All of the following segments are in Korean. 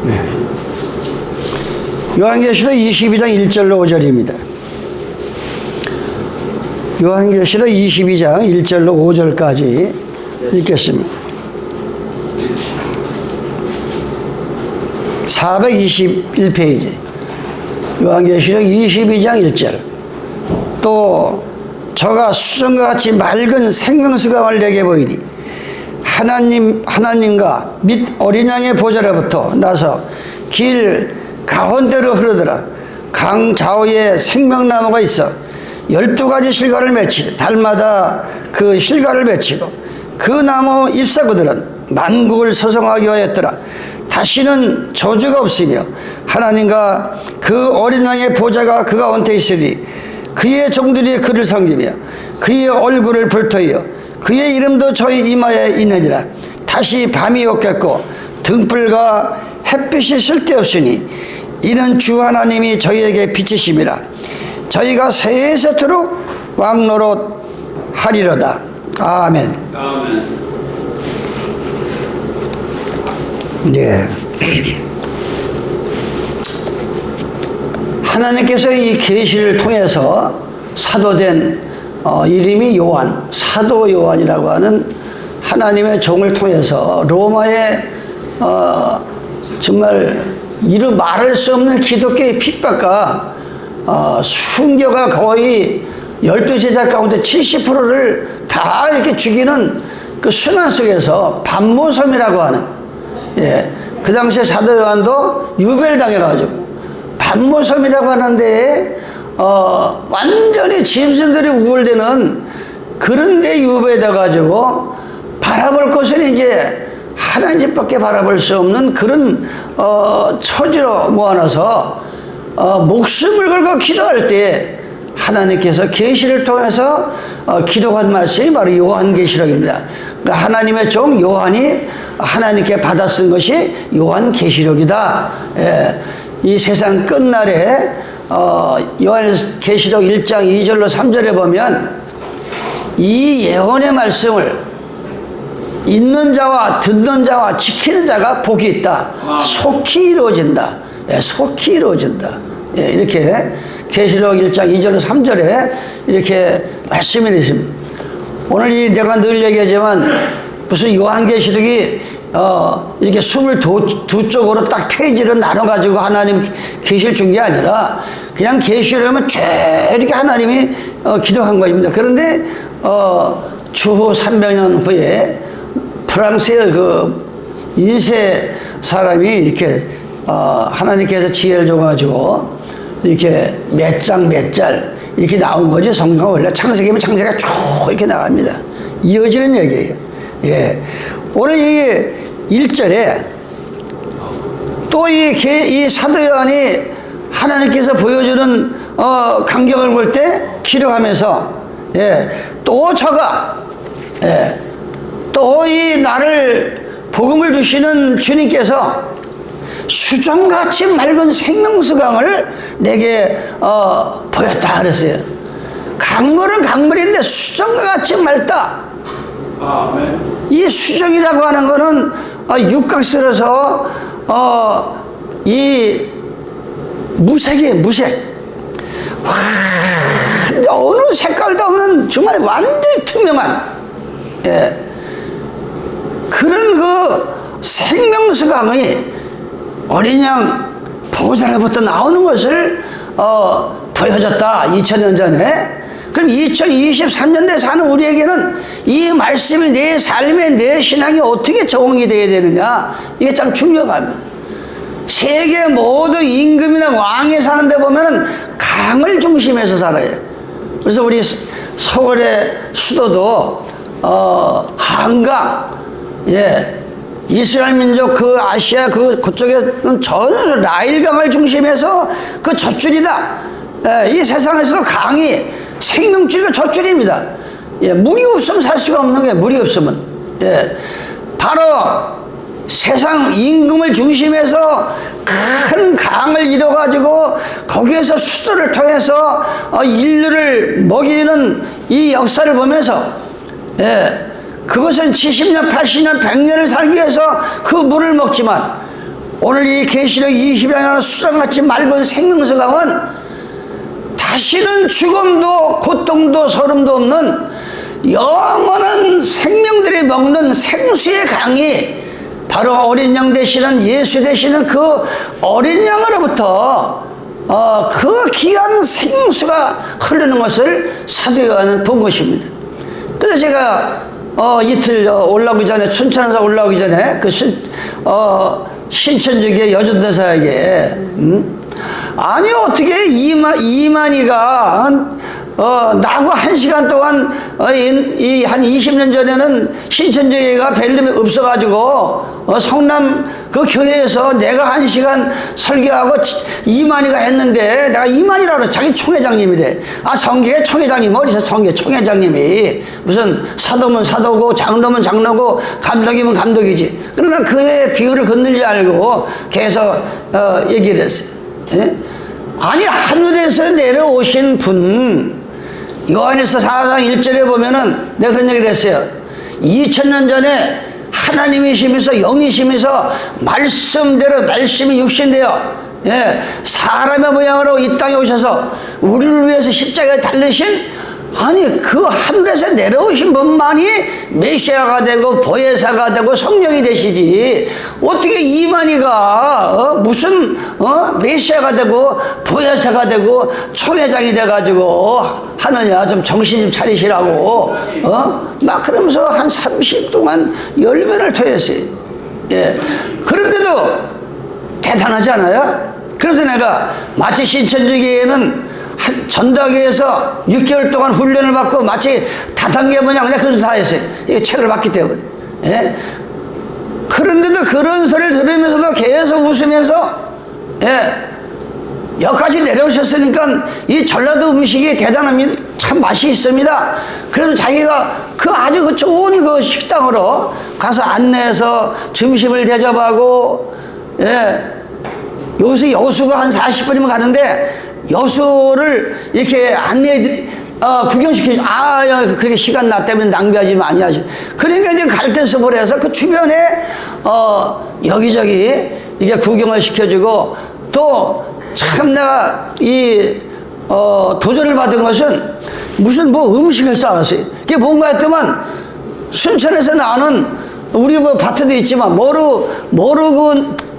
네. 요한계시록 22장 1절로 5절입니다. 요한계시록 22장 1절로 5절까지 읽겠습니다. 421페이지 요한계시록 22장 1절. 또 저가 수정과 같이 맑은 생명수강을 내게 보이니 하나님과 및 어린 양의 보좌로부터 나서 길 가운데로 흐르더라. 강 좌우에 생명나무가 있어 12가지 실과를 맺히고 달마다 그 실과를 맺히고 그 나무 잎사구들은 만국을 소성하게 하였더라. 다시는 저주가 없으며 하나님과 그 어린 양의 보좌가 그 가운데 있으리. 그의 종들이 그를 섬기며 그의 얼굴을 불토이어 그의 이름도 저희 이마에 있느니라. 다시 밤이 없겠고 등불과 햇빛이 쓸데없으니 이는 주 하나님이 저희에게 빛이심이라. 저희가 세세토록 왕노릇 하리로다. 아멘. 아멘. 네. 하나님께서 이 계시를 통해서 사도된 이름이 요한, 사도 요한이라고 하는 하나님의 종을 통해서 로마의 정말 이루 말할 수 없는 기독교의 핍박과 순교가 거의 12제자 가운데 70%를 다 이렇게 죽이는 그 순환 속에서 반모섬이라고 하는, 예, 그 당시에 사도 요한도 유배당해가지고 반모섬이라고 하는데 완전히 짐승들이 우월되는 그런 데 유배돼가지고 바라볼 것은 이제 하나님밖에 바라볼 수 없는 그런 처지로 모아놔서 목숨을 걸고 기도할 때 하나님께서 계시를 통해서 기록한 말씀이 바로 요한계시록입니다. 그러니까 하나님의 종 요한이 하나님께 받아 쓴 것이 요한계시록이다. 예, 이 세상 끝날에 요한계시록 1장 2절로 3절에 보면 이 예언의 말씀을 읽는 자와 듣는 자와 지키는 자가 복이 있다. 속히 이루어진다. 예, 속히 이루어진다. 예, 이렇게 계시록 1장 2절로 3절에 이렇게 말씀이 있습니다. 오늘 내가 늘 얘기하지만 무슨 요한계시록이 이렇게 22쪽으로 딱 페이지를 나눠가지고 하나님 계시를 준 게 아니라 그냥 계시를 하면 쭉 이렇게 하나님이 기록한 것입니다. 그런데 추후 300년 후에 프랑스의 그 인쇄 사람이 이렇게 하나님께서 지혜를 줘가지고 이렇게 몇 장 몇 절 이렇게 나온 거지. 성경 원래 창세기면 창세기가 쭉 이렇게 나갑니다. 이어지는 얘기예요. 예. 오늘 이 1절에 또 이 사도 요한이 하나님께서 보여주는 광경을 볼 때 기록하면서, 예, 또 저가, 예, 또 이 나를 복음을 주시는 주님께서 수정같이 맑은 생명수강을 내게 보였다 그랬어요. 강물은 강물인데 수정같이 맑다. 아멘. 이 수정이라고 하는 거는 육각스러서 이 무색이에요. 무색. 어느 색깔도 없는 정말 완전히 투명한, 예, 그런 그 생명수강이 어린 양 보좌로부터 나오는 것을 보여줬다. 2000년 전에. 그럼 2023년대 사는 우리에게는 이 말씀이 내 삶에 내 신앙이 어떻게 적응이 돼야 되느냐, 이게 참 중요합니다. 세계 모든 임금이나 왕이 사는데 보면은 강을 중심해서 살아요. 그래서 우리 서울의 수도도 한강, 예, 이스라엘 민족 그 아시아 그쪽에는 전혀 나일강을 중심해서 그 젖줄이다. 예, 이 세상에서도 강이 생명줄이 젖줄입니다. 예, 물이 없으면 살 수가 없는 거예요. 물이 없으면. 예, 바로 세상 임금을 중심해서 큰 강을 이뤄가지고 거기에서 수도를 통해서 인류를 먹이는 이 역사를 보면서, 예, 그것은 70년, 80년, 100년을 살기 위해서 그 물을 먹지만 오늘 이 계시록 20장의 수정같이 맑은 생명수 강은 다시는 죽음도 고통도 서름도 없는 영원한 생명들이 먹는 생수의 강이 바로 어린 양 되시는 예수 되시는 그 어린 양으로부터 그 귀한 생수가 흐르는 것을 사도 요한은 본 것입니다. 그래서 제가 이틀 올라오기 전에, 춘천에서 올라오기 전에 그 신천지교회 여전대사에게 아니 어떻게 이만희가 나하고 1시간 동안 한 20년 전에는 신천지교회가 벨름이 없어가지고 성남 그 교회에서 내가 1시간 설교하고 이만희가 했는데 내가 이만희라고 자기 총회장님이래. 성계 총회장님 어디서 성계 총회장님이 무슨 사도면 사도고 장로면 장로고 감독이면 감독이지. 그러나 그의 비유를 걷는지 알고 계속 얘기를 했어요. 예? 아니 하늘에서 내려오신 분, 요한에서 4장 1절에 보면은 내가 그런 얘기를 했어요. 2000년 전에 하나님이시면서 영이시면서 말씀대로 말씀이 육신되어 사람의 모양으로 이 땅에 오셔서 우리를 위해서 십자가에 달리신 아니 그 하늘에서 내려오신 분만이 메시아가 되고 보혜사가 되고 성령이 되시지 어떻게 이만희가 무슨 메시아가 되고 보혜사가 되고 총회장이 돼가지고 하느냐. 좀 정신 좀 차리시라고 막 그러면서 한 30 동안 열변을 토했어요. 예. 그런데도 대단하지 않아요? 그래서 내가 마치 신천지교회는 전도하기위해서 6개월 동안 훈련을 받고 마치 다단계 뭐냐 내가 그런 다 했어요. 이게 책을 봤기 때문에. 예? 그런데도 그런 소리를 들으면서도 계속 웃으면서 여기까지 내려오셨으니까 이 전라도 음식이 대단합니다. 참 맛이 있습니다. 그래서 자기가 그 아주 그 좋은 그 식당으로 가서 안내해서 점심을 대접하고 여기서 여수가 한 40분이면 가는데 여수를 이렇게 구경시키죠. 그렇게 시간 나 때문에 낭비하지 많이 하시. 그러니까 이제 갈대숲을 해서 그 주변에 여기저기 이게 구경을 시켜주고 또 참 내가 도전을 받은 것은 무슨 음식을 싸왔어요. 그게 뭔가 했더만 순천에서 나는 우리 밭에도 있지만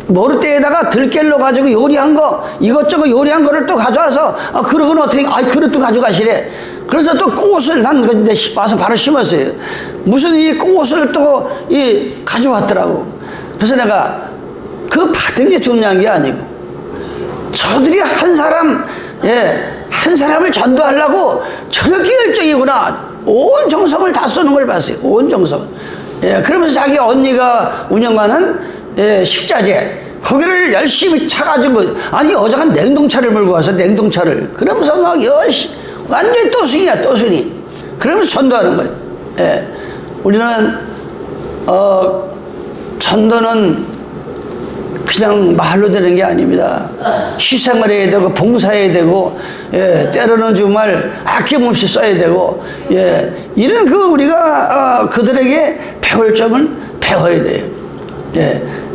모루대에다가 들깨로 가지고 요리한 거 이것저것 요리한 거를 또 가져와서 그러고는 어떻게 그릇도 가져가시래. 그래서 또 꽃을 난 근데 와서 바로 심었어요. 무슨 이 꽃을 또 가져왔더라고. 그래서 내가 그 받은 게 중요한 게 아니고 저들이 한 사람을 전도하려고 저렇게 열정이구나. 온 정성을 다 쏘는 걸 봤어요. 온 정성. 그러면서 자기 언니가 운영하는 식자재 거기를 열심히 차가지고 여자가 냉동차를 몰고 와서 냉동차를 그러면서 막 열심히 완전히 또순이야 또순이. 그러면서 전도하는 거예요. 우리는 전도는 그냥 말로 되는 게 아닙니다. 희생을 해야 되고 봉사해야 되고 때로는 정말 아낌없이 써야 되고 이런 우리가 그들에게 배울 점을 배워야 돼요.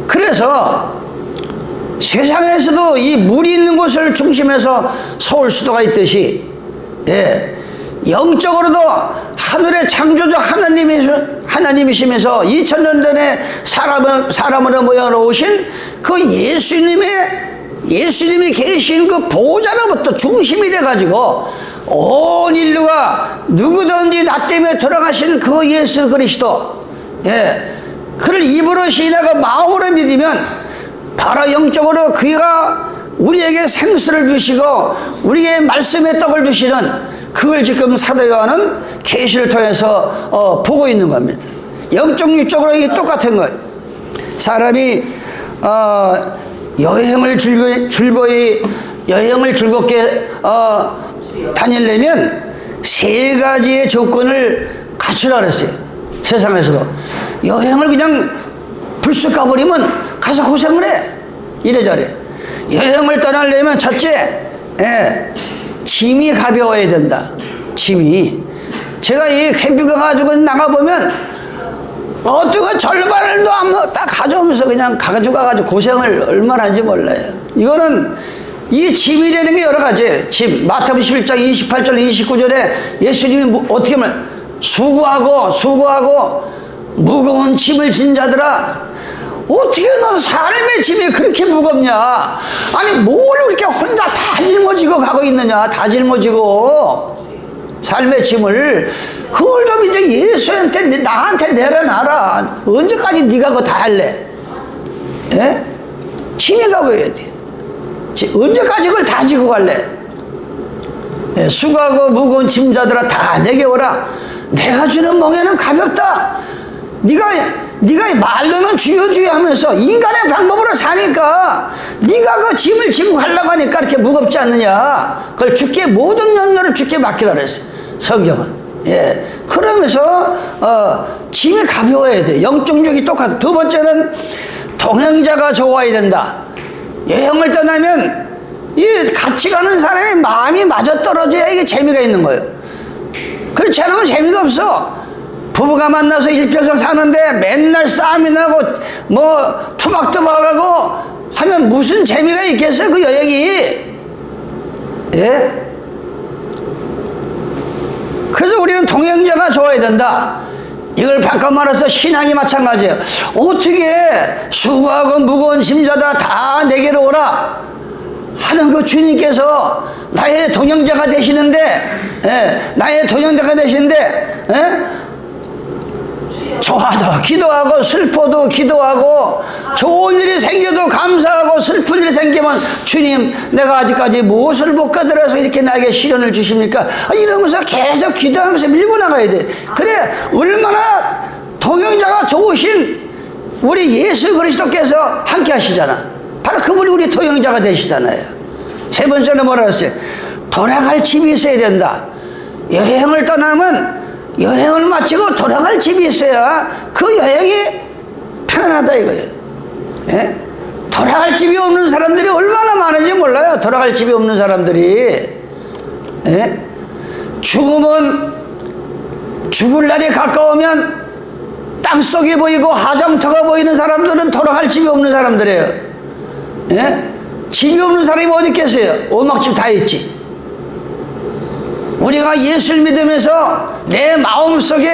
그래서 세상에서도 이 물이 있는 곳을 중심해서 서울 수도가 있듯이 영적으로도 하늘의 창조주 하나님이시면서 2000년 전에 사람으로 모양으로 오신 그 예수님이 계신 그 보좌로부터 중심이 돼가지고 온 인류가 누구든지 나 때문에 돌아가신 그 예수 그리스도 그를 입으로 시인하고 마음으로 믿으면 바로 영적으로 그가 우리에게 생수를 주시고 우리에게 말씀의 떡을 주시는 그걸 지금 사도 요한은 계시를 통해서 보고 있는 겁니다. 영적 육적으로 이게 똑같은 거예요. 사람이 여행을 즐겁게 다니려면 세 가지의 조건을 갖추라 그랬어요. 세상에서도 여행을 그냥 불쑥 가버리면 가서 고생을 해. 이래저래. 여행을 떠나려면 첫째 짐이 가벼워야 된다. 짐이. 제가 이 캠핑카 가지고 나가보면 어떻게 절반을 딱 가져오면서 그냥 가져가가지고 고생을 얼마나 하는지 몰라요. 이거는 이 짐이라는 게 여러 가지 짐. 마태복음 11장 28절 29절에 예수님이 어떻게 말 수고하고 무거운 짐을 진 자들아, 어떻게 너 삶의 짐이 그렇게 무겁냐? 아니 뭘 이렇게 혼자 다 짊어지고 가고 있느냐? 다 짊어지고 삶의 짐을 그걸 좀 이제 예수한테 나한테 내려놔라. 언제까지 네가 그거 다 할래? 예? 짐이 가봐야 돼. 언제까지 그걸 다 지고 갈래? 예, 수고하고 무거운 짐자들아 다 내게 오라. 내가 주는 멍에는 가볍다. 네가 말로는 주여 하면서 인간의 방법으로 사니까 네가 그 짐을 지고 가려고 하니까 이렇게 무겁지 않느냐. 그걸 주께 모든 염려를 주께 맡기라 그랬어요. 성경은. 예. 그러면서 짐이 가벼워야 돼. 영적 육이 똑같아. 두 번째는 동행자가 좋아야 된다. 여행을 떠나면 이 같이 가는 사람의 마음이 맞아떨어져야 이게 재미가 있는 거예요. 그렇지 않으면 재미가 없어. 부부가 만나서 일평생 사는데 맨날 싸움이 나고 뭐 투박투박하고 하면 무슨 재미가 있겠어요, 그 여행이. 예? 그래서 우리는 동행자가 좋아야 된다. 이걸 바꿔 말해서 신앙이 마찬가지예요. 어떻게 수고하고 무거운 짐자다 다 내게로 오라 하는 그 주님께서 나의 동행자가 되시는데, 예, 나의 동행자가 되시는데, 예? 좋아도 기도하고 슬퍼도 기도하고 좋은 일이 생겨도 감사하고 슬픈 일이 생기면 주님 내가 아직까지 무엇을 못 거들어서 이렇게 나에게 시련을 주십니까? 이러면서 계속 기도하면서 밀고 나가야 돼. 그래 얼마나 동행자가 좋으신 우리 예수 그리스도께서 함께 하시잖아. 바로 그분이 우리 동행자가 되시잖아요. 세 번째는 뭐라 했어요? 돌아갈 집이 있어야 된다. 여행을 떠나면 여행을 마치고 돌아갈 집이 있어야 그 여행이 편안하다 이거예요. 예? 돌아갈 집이 없는 사람들이 얼마나 많은지 몰라요. 돌아갈 집이 없는 사람들이. 예? 죽음은 죽을 날이 가까우면 땅속이 보이고 하정터가 보이는 사람들은 돌아갈 집이 없는 사람들이에요. 예? 집이 없는 사람이 어디 있겠어요? 오막집 다 있지. 우리가 예수를 믿으면서 내 마음속에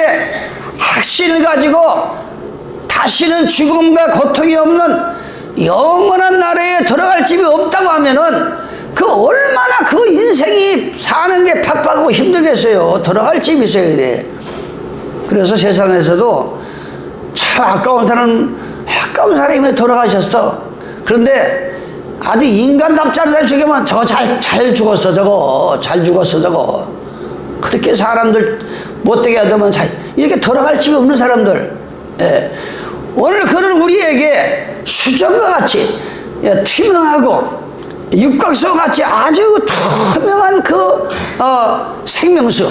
확신을 가지고 다시는 죽음과 고통이 없는 영원한 나라에 들어갈 집이 없다고 하면은 그 얼마나 그 인생이 사는 게 팍팍하고 힘들겠어요. 들어갈 집이 있어야 돼. 그래서 세상에서도 참 아까운 사람이 돌아가셨어. 그런데 아주 인간답지 않은 죽이면 저거 잘 죽었어 저거. 그렇게 사람들 못되게 하더만 이렇게 돌아갈 집이 없는 사람들. 예. 오늘 그는 우리에게 수정과 같이 투명하고 육각수 같이 아주 투명한 그 생명수.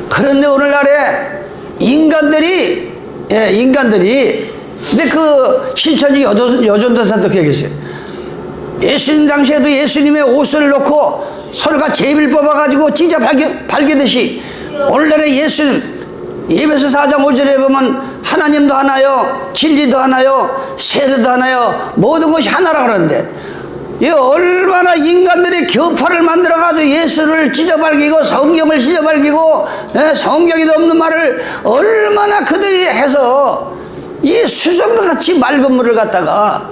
그런데 오늘날에 인간들이 근데 그 신천지 여전도사도 그렇게 계세요. 예수님 당시에도 예수님의 옷을 놓고 서로가 제비를 뽑아가지고 찢어 발기듯이 오늘날의 예수님 에베소 4장 5절에 보면 하나님도 하나요, 진리도 하나요, 세례도 하나요, 모든 것이 하나라고 그러는데 이 얼마나 인간들이 교파를 만들어가지고 예수를 찢어발기고 성경을 찢어발기고 성경에도 없는 말을 얼마나 그들이 해서 이 수정과 같이 맑은 물을 갖다가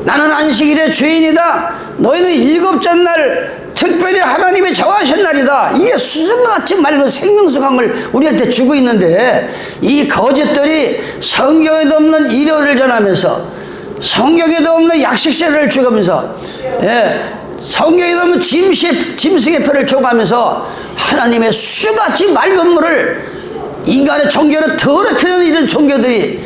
나는 안식일의 주인이다. 너희는 일곱째 날 특별히 하나님이 정하신 날이다. 이게 수정같이 맑은 생명수강을 우리한테 주고 있는데 이 거짓들이 성경에도 없는 일요를 전하면서 성경에도 없는 약식세를 주면서 성경에도 없는 짐승의 표를 줘가면서 하나님의 수같이 맑은 물을 인간의 종교를 더럽히는 이런 종교들이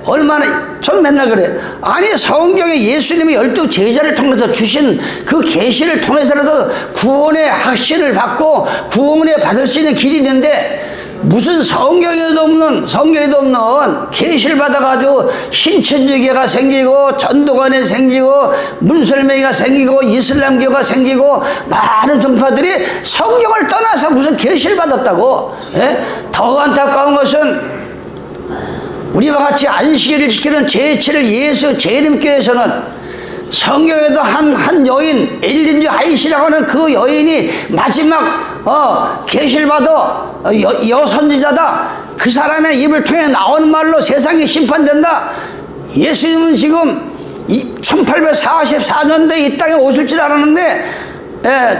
얼마나 전 맨날 그래. 아니 성경에 예수님이 12 제자를 통해서 주신 그 계시를 통해서라도 구원의 확신을 받고 구원을 받을 수 있는 길이 있는데 무슨 성경에도 없는 계시를 받아가지고 신천지교가 생기고 전도관이 생기고 문설매가 생기고 이슬람교가 생기고 많은 종파들이 성경을 떠나서 무슨 계시를 받았다고. 더 안타까운 것은 우리와 같이 안식일을 지키는 제7일 예수 재림교회에서는 성경에도 한 여인 엘린지 하이시라고 하는 그 여인이 마지막 계시를 받아 여선지자다. 그 사람의 입을 통해 나온 말로 세상이 심판된다. 예수님은 지금 1844년도에 이 땅에 오실 줄 알았는데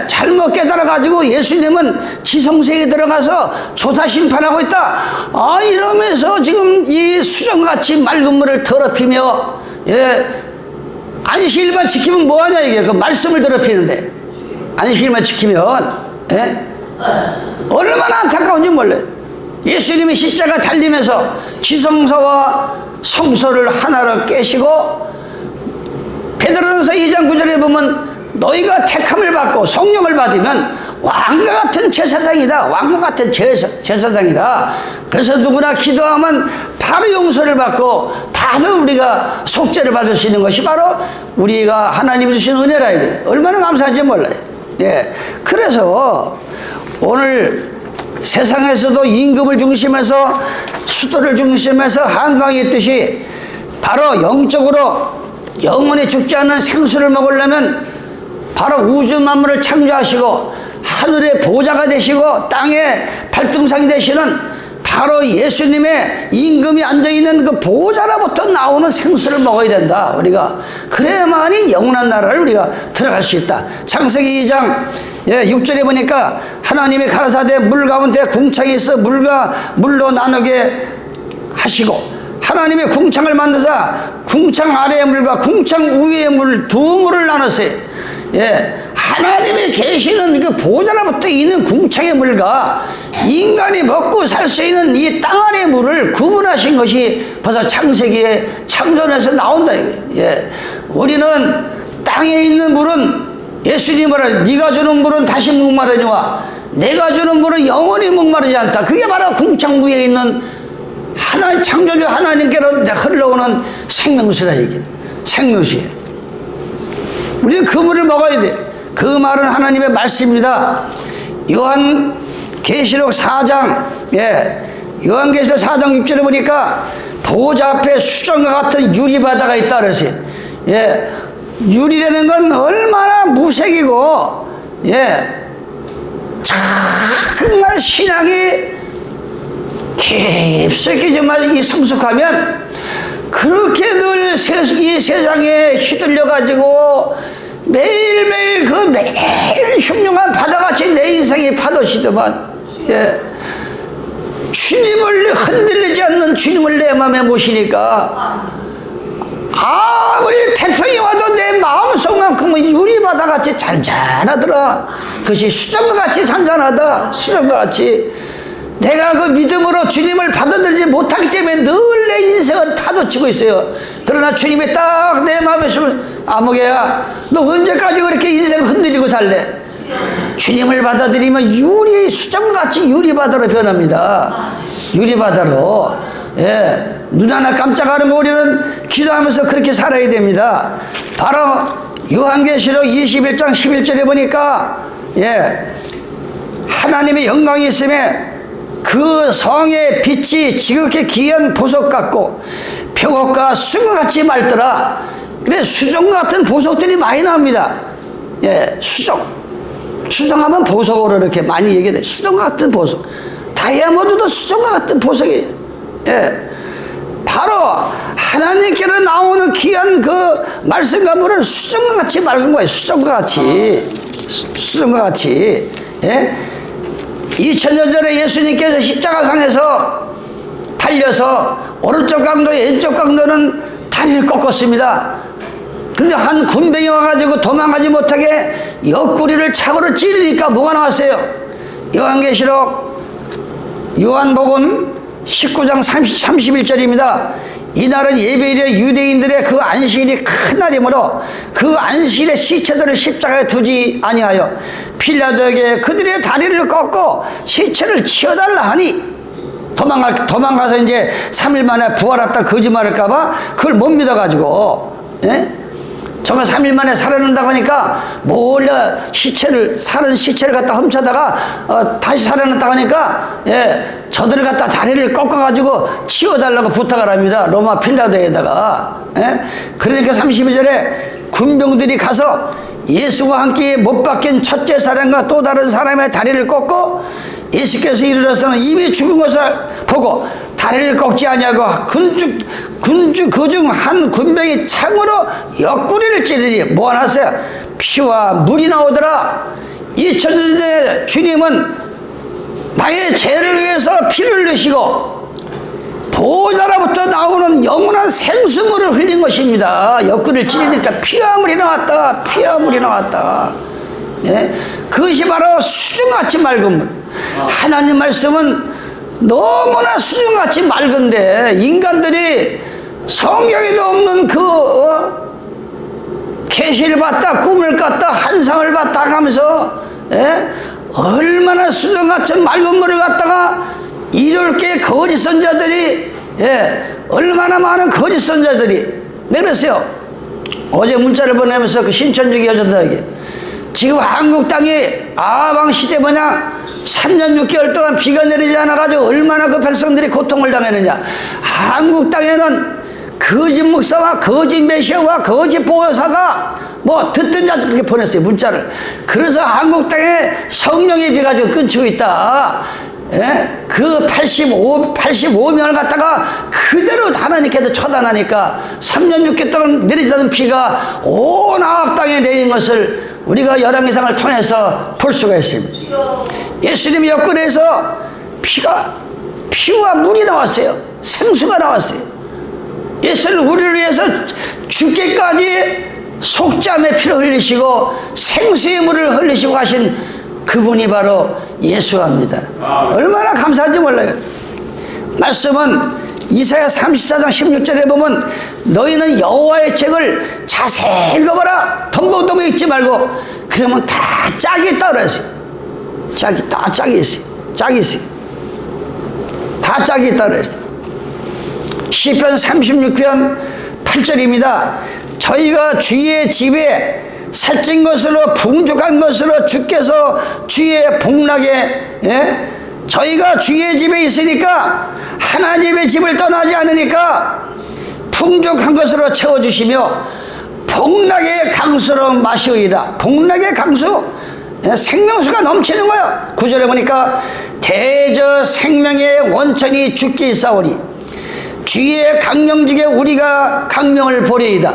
잘못 깨달아가지고 예수님은 지성세에 들어가서 조사 심판하고 있다. 이러면서 지금 이 수정같이 맑은 물을 더럽히며 안식일만 지키면 뭐하냐 이게. 그 말씀을 더럽히는데 안식일만 지키면 얼마나 안타까운지 몰라요. 예수님이 십자가 달리면서 지성소와 성소를 하나로 깨시고 베드로전서 2장 9절에 보면 너희가 택함을 받고 성령을 받으면 왕과 같은 제사장이다. 왕과 같은 제사장이다. 그래서 누구나 기도하면 바로 용서를 받고 바로 우리가 속죄를 받을 수 있는 것이 바로 우리가 하나님이 주신 은혜라. 이게 얼마나 감사한지 몰라요. 그래서 오늘 세상에서도 임금을 중심해서 수도를 중심해서 한강이 있듯이 바로 영적으로 영원히 죽지 않는 생수를 먹으려면 바로 우주 만물을 창조하시고 하늘의 보좌가 되시고 땅의 발등상이 되시는 바로 예수님의 임금이 앉아있는 그 보좌로부터 나오는 생수를 먹어야 된다. 우리가 그래야만이 영원한 나라를 우리가 들어갈 수 있다. 창세기 2장 6절에 보니까 하나님이 가라사대 물 가운데 궁창이 있어 물로 나누게 하시고 하나님이 궁창을 만드사 궁창 아래의 물과 궁창 위의 물 두 물을 나눴어요. 하나님이 계시는 그 보좌로부터 있는 궁창의 물과 인간이 먹고 살 수 있는 이 땅 아래의 물을 구분하신 것이 벌써 창세기의 창조에서 나온다. 우리는 땅에 있는 물은 예수님 말하지 네가 주는 물은 다시 목마르니와 내가 주는 물은 영원히 목마르지 않다. 그게 바로 궁창 위에 있는 하나님 창조주 하나님께로 흘러오는 생명수다. 이게 생명수예요. 우리는 그 물을 먹어야 돼. 그 말은 하나님의 말씀입니다. 요한계시록 4장 요한계시록 4장 6절에 보니까 보좌 앞에 수정과 같은 유리바다가 있다 그랬어요. 유리라는 건 얼마나 무색이고 정말 신앙이 깊숙이 정말 성숙하면 그렇게 늘 이 세상에 휘둘려가지고 매일매일 그 매일 흉흉한 바다같이 내 인생이 파도시더만 주님을 흔들리지 않는 주님을 내 마음에 모시니까 아무리 태풍이 와도 내 마음속만큼은 유리바다같이 잔잔하더라. 그것이 수정과같이 잔잔하다. 수정과같이 내가 그 믿음으로 주님을 받아들이지 못하기 때문에 늘 내 인생은 파도치고 있어요. 그러나 주님이 딱 내 마음에 있으면 아무개야 너 언제까지 그렇게 인생 흔들리고 살래? 주님을 받아들이면 수정같이 유리바다로 변합니다. 유리바다로. 눈 하나 깜짝하는 거 우리는 기도하면서 그렇게 살아야 됩니다. 바로 요한계시록 21장 11절에 보니까 하나님의 영광이 있음에 그 성의 빛이 지극히 귀한 보석 같고 표곡과 수정같이 맑더라. 그래 수정 같은 보석들이 많이 나옵니다. 수정하면 보석으로 이렇게 많이 얘기해. 수정 같은 보석. 다이아몬드도 수정과 같은 보석이에요. 바로 하나님께로 나오는 귀한 그 말씀과 물은 수정과 같이 맑은 거예요. 수정과 같이. 2000년 전에 예수님께서 십자가상에서 달려서 오른쪽 강도 왼쪽 강도는 다리를 꺾었습니다. 근데 한 군병이 와가지고 도망가지 못하게 옆구리를 차고로 찌르니까 뭐가 나왔어요? 요한복음 19장 31절입니다. 이날은 예배일에 유대인들의 그 안식일이 큰 날이므로 그 안식일에 시체들을 십자가에 두지 아니하여 빌라도에게 그들의 다리를 꺾고 시체를 치워달라 하니 도망가서 이제 3일 만에 부활했다 거짓말할까봐 그걸 못 믿어가지고 저거 3일 만에 살아난다고 하니까 몰래 사는 시체를 갖다 훔쳐다가 다시 살아났다고 하니까 저들을 갖다 다리를 꺾어가지고 치워달라고 부탁을 합니다. 로마 필라도에다가. 그러니까 32절에 군병들이 가서 예수와 함께 못 박힌 첫째 사람과 또 다른 사람의 다리를 꺾고 예수께서 이르러서는 이미 죽은 것을 보고 다리를 꺾지 아니하고 그중 한 군병이 창으로 옆구리를 찌르니 뭐가 났어요? 피와 물이 나오더라. 2000년 전에 주님은 나의 죄를 위해서 피를 흘리시고 보좌로부터 나오는 영원한 생수물을 흘린 것입니다. 옆구리를 찌르니까 피와 물이 나왔다. 피와 물이 나왔다. 그것이 바로 수중같이 맑은 물. 하나님 말씀은 너무나 수중같이 맑은데 인간들이 성경에도 없는 계시를 봤다, 꿈을 꿨다, 환상을 봤다 하면서 얼마나 수중같이 맑은 물을 갖다가 이렇게 거짓 선자들이 얼마나 많은 거짓 선자들이 그랬어요. 어제 문자를 보내면서 그 신천지교 여자들에게 지금 한국 땅에 아방 시대 뭐냐 3년 6개월 동안 비가 내리지 않아가지고 얼마나 그 백성들이 고통을 당했느냐. 한국 땅에는 거짓 목사와 거짓 메시아와 거짓 보호사가 뭐 듣든 자든 그렇게 보냈어요, 문자를. 그래서 한국 땅에 성령의 비가 좀 끊치고 있다. 그 85명을 갖다가 그대로 하나님께서 처단하니까 3년 6개월 동안 내리지 않은 비가 온 아합 땅에 내린 것을 우리가 열왕기상을 통해서 볼 수가 있습니다. 예수님의 옆구리에서 피와 물이 나왔어요. 생수가 나왔어요. 예수는 우리를 위해서 죽기까지 속잠의 피를 흘리시고 생수의 물을 흘리시고 가신 그분이 바로 예수입니다. 얼마나 감사한지 몰라요. 말씀은 이사야 34장 16절에 보면 너희는 여호와의 책을 자세히 읽어봐라. 덤벙덤벙 읽지 말고 그러면 다 짝이 있다 그랬어요. 짝이 있어요. 짝이 있어요. 다 짝이 있다 그랬어요. 시편 36편 8절입니다. 저희가 주의 집에 살찐 것으로 풍족한 것으로 주께서 주의 복락에 저희가 주의 집에 있으니까 하나님의 집을 떠나지 않으니까 풍족한 것으로 채워주시며 복락의 강수로 마시오이다. 복락의 강수, 생명수가 넘치는 거예요. 9절에 보니까 대저 생명의 원천이 주께 있사오니 주의 강령직에 우리가 강명을 보리이다.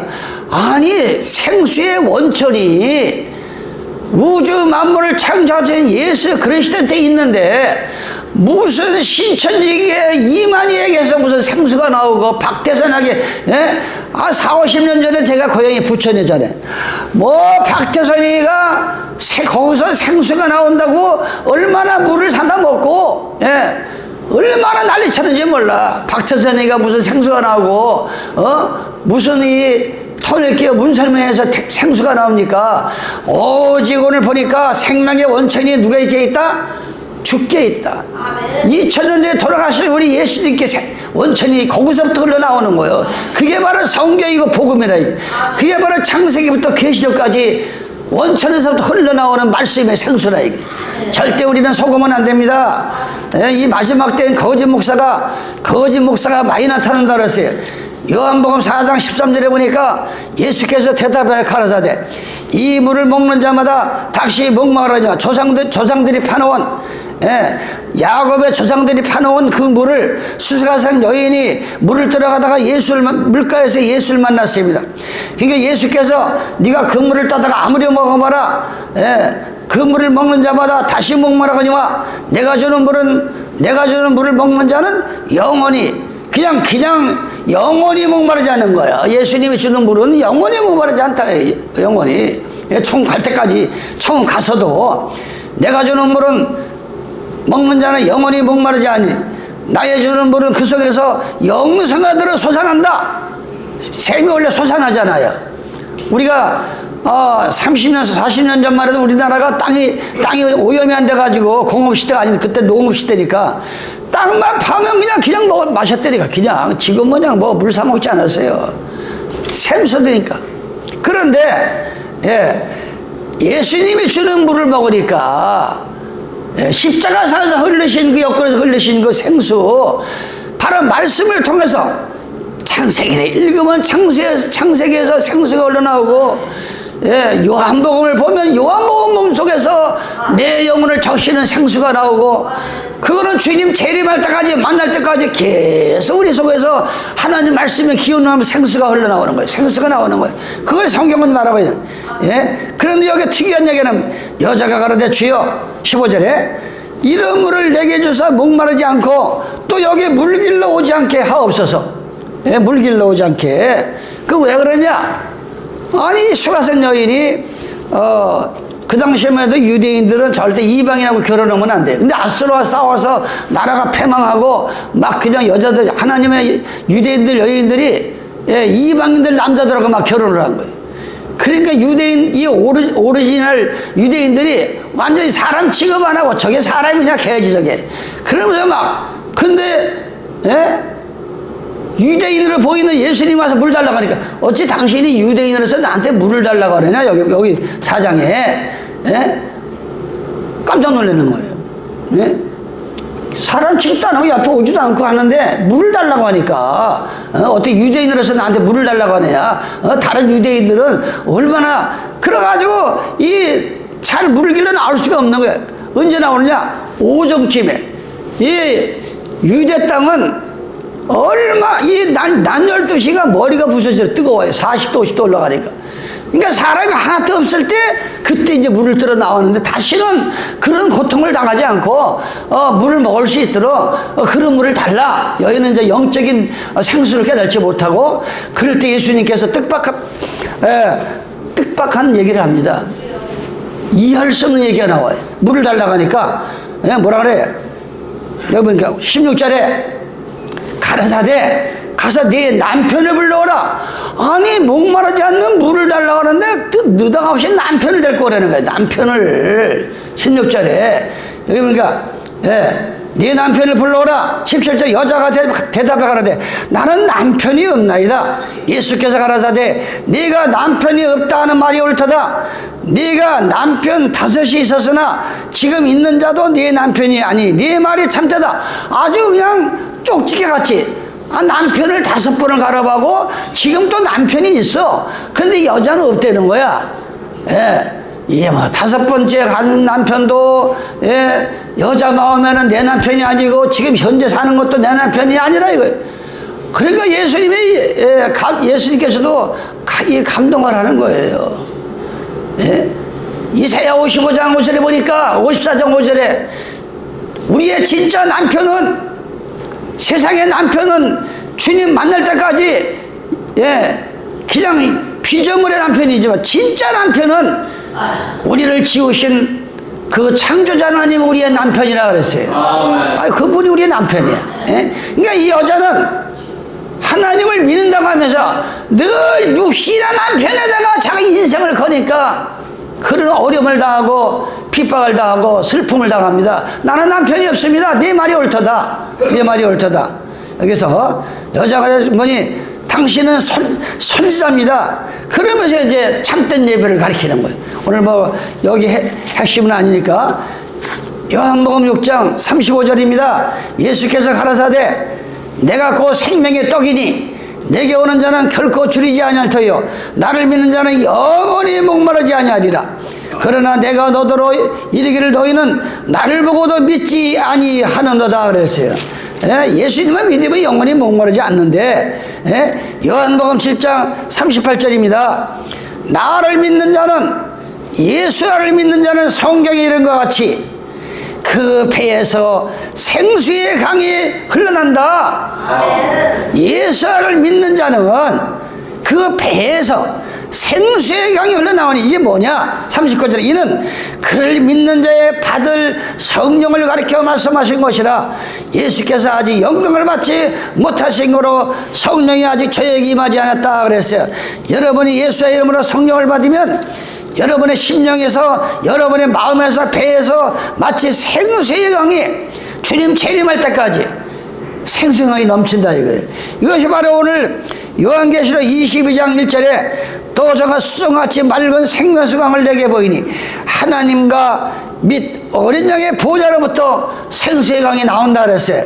아니 생수의 원천이 우주 만물을 창조하신 예수 그리스도한테 있는데 무슨 신천지에 이만희에게서 무슨 생수가 나오고 박태선에게 40-50년 전에 제가 고향이 부천이잖아요. 뭐 박태선이가 거기서 생수가 나온다고 얼마나 물을 사다 먹고 얼마나 난리 쳤는지 몰라. 박태선이가 무슨 생수가 나오고 무슨 이 토네키어 문설명에서 생수가 나옵니까? 오직 오늘 보니까 생명의 원천이 누구에게 있다? 주께 있다. 2000년 전에 돌아가신 우리 예수님께 원천이 거기서부터 흘러나오는 거예요. 그게 바로 성경이고 복음이다. 그게 바로 창세기부터 계시록까지 원천에서부터 흘러나오는 말씀의 생수다. 절대 우리는 속으면 안 됩니다. 이 마지막 때는 거짓 목사가 많이 나타난다 그랬어요. 요한복음 4장 13절에 보니까 예수께서 대답하여 가라사대 이 물을 먹는 자마다 다시 목마르냐. 조상들이 파놓은 야곱의 조상들이 파놓은 그 물을 수사상 여인이 물을 들어가다가 물가에서 예수를 만났습니다. 그러니까 예수께서 네가 그 물을 따다가 아무리 먹어봐라. 그 물을 먹는 자마다 다시 목마르거니와 내가 주는 물을 먹는 자는 영원히 그냥 영원히 목마르지 않는 거야. 예수님이 주는 물은 영원히 목마르지 않다. 영원히 총 갈 때까지 총 가서도 내가 주는 물은 먹는 자는 영원히 목마르지 않니 나의 주는 물은 그 속에서 영생하도록 솟아난다. 샘이 원래 솟아나잖아요. 우리가 30년 40년 전만 해도 우리나라가 땅이 오염이 안 돼가지고 공업시대가 아닌 그때 농업시대니까 땅만 파면 그냥 마셨다니까. 그냥 지금 그냥 뭐 물 사 먹지 않았어요. 샘 쏟으니까. 그런데 예수님이 주는 물을 먹으니까 십자가상에서 흘리신 그 옆구리에서 흘리신 그 생수, 바로 말씀을 통해서 창세기를 읽으면 창세기에서 생수가 흘러나오고, 요한복음을 보면 요한복음 몸속에서 내 영혼을 적시는 생수가 나오고, 그거는 주님 재림할 때까지, 만날 때까지 계속 우리 속에서 하나님 말씀에 기운하면 생수가 흘러나오는 거예요. 생수가 나오는 거예요. 그걸 성경은 말하고 있는. 그런데 여기 특이한 얘기는, 여자가 가로되 주여, 15절에 이런 물을 내게 주사 목마르지 않고 또 여기 물길로 오지 않게 하옵소서. 물길로 오지 않게. 그 왜 그러냐? 아니, 수가성 여인이 그 당시에만 해도 유대인들은 절대 이방인하고 결혼하면 안 돼. 근데 아수르와 싸워서 나라가 패망하고 막 그냥 여자들, 하나님의 유대인들 여인들이 이방인들 남자들하고 막 결혼을 한 거예요. 그러니까 유대인, 이 오리지널 유대인들이 완전히 사람 취급 안 하고, 저게 사람이냐 개지 저게. 그러면서 막, 근데 유대인으로 보이는 예수님 와서 물 달라고 하니까, 어찌 당신이 유대인으로서 나한테 물을 달라고 하느냐, 여기 사장에. 깜짝 놀라는 거예요. 사람 취급도 안 하고 옆에 오지도 않고 하는데 물을 달라고 하니까, 어떻게 유대인으로서 나한테 물을 달라고 하느냐. 다른 유대인들은 얼마나, 그래가지고 잘 물을 길러 나올 수가 없는 거예요. 언제 나오느냐? 오정쯤에. 이 유대 땅은 얼마, 낮 12시가 머리가 부서져 뜨거워요. 40도, 50도 올라가니까. 그러니까 사람이 하나도 없을 때, 그때 이제 물을 들어 나오는데, 다시는 그런 고통을 당하지 않고, 물을 먹을 수 있도록, 그런 물을 달라. 여기는 이제 영적인 생수를 깨닫지 못하고, 그럴 때 예수님께서 뜻박한 얘기를 합니다. 이해할 수 없는 얘기가 나와요. 물을 달라고 하니까, 뭐라 그래? 여기 보니까 16절에, 가라사대 가서 네 남편을 불러오라. 아니, 목마르지 않는 물을 달라고 하는데 느닷없이 남편을 데리고 오라는 거야. 남편을. 16절에 여기 보니까 네 남편을 불러오라. 17절 여자가 대답해 가라되 나는 남편이 없나이다. 예수께서 가라사대 네가 남편이 없다 하는 말이 옳도다. 네가 남편 5이 있었으나 지금 있는 자도 네 남편이 아니, 네 말이 참되다. 아주 그냥 쪽지게 같이 남편을 5번을 갈아보고 지금 또 남편이 있어. 근데 여자는 없다는 거야. 이게 뭐 5번째 간 남편도 여자 나오면은 내 남편이 아니고 지금 현재 사는 것도 내 남편이 아니라 이거예요. 그러니까 예수님께서도 이 감동을 하는 거예요. 이사야 55장 5절에 보니까 54장 5절에 우리의 진짜 남편은, 세상의 남편은 주님 만날 때까지 그냥 피조물의 남편이지만 진짜 남편은 우리를 지으신 그 창조자 하나님 우리의 남편이라 그랬어요. 그분이 우리의 남편이야. 그러니까 이 여자는 하나님을 믿는다고 하면서 늘 육신의 남편에다가 자기 인생을 거니까 그런 어려움을 당하고 핍박을 당하고 슬픔을 당합니다. 나는 남편이 없습니다. 네 말이 옳도다. 네 말이 옳도다. 여기서 여자가 뭐니, 당신은 선지자입니다. 그러면서 이제 참된 예배를 가리키는 거예요. 오늘 뭐 여기 핵심은 아니니까 요한복음 6장 35절입니다. 예수께서 가라사대 내가 곧 생명의 떡이니 내게 오는 자는 결코 줄이지 아니할 터요 나를 믿는 자는 영원히 목마르지 아니하리라. 그러나 내가 너더러 이르기를 너희는 나를 보고도 믿지 아니하는도다 그랬어요. 예수님만 믿으면 영원히 목마르지 않는데, 요한복음 7장 38절입니다. 나를 믿는 자는, 예수를 믿는 자는 성경에 이른 것 같이 그 배에서 생수의 강이 흘러난다. 예수를 믿는 자는 그 배에서 생수의 강이 흘러나오니 이게 뭐냐? 39절에 이는 그를 믿는 자의 받을 성령을 가리켜 말씀하신 것이라. 예수께서 아직 영광을 받지 못하신 거로 성령이 아직 저에게 임하지 않았다 그랬어요. 여러분이 예수의 이름으로 성령을 받으면 여러분의 심령에서, 여러분의 마음에서, 배에서 마치 생수의 강이 주님 재림할 때까지 생수의 강이 넘친다 이거예요. 이것이 바로 오늘 요한계시록 22장 1절에 또 저가 수정같이 맑은 생명수강을 내게 보이니 하나님과 및 어린 양의 보좌로부터 생수의 강이 나온다 그랬어요.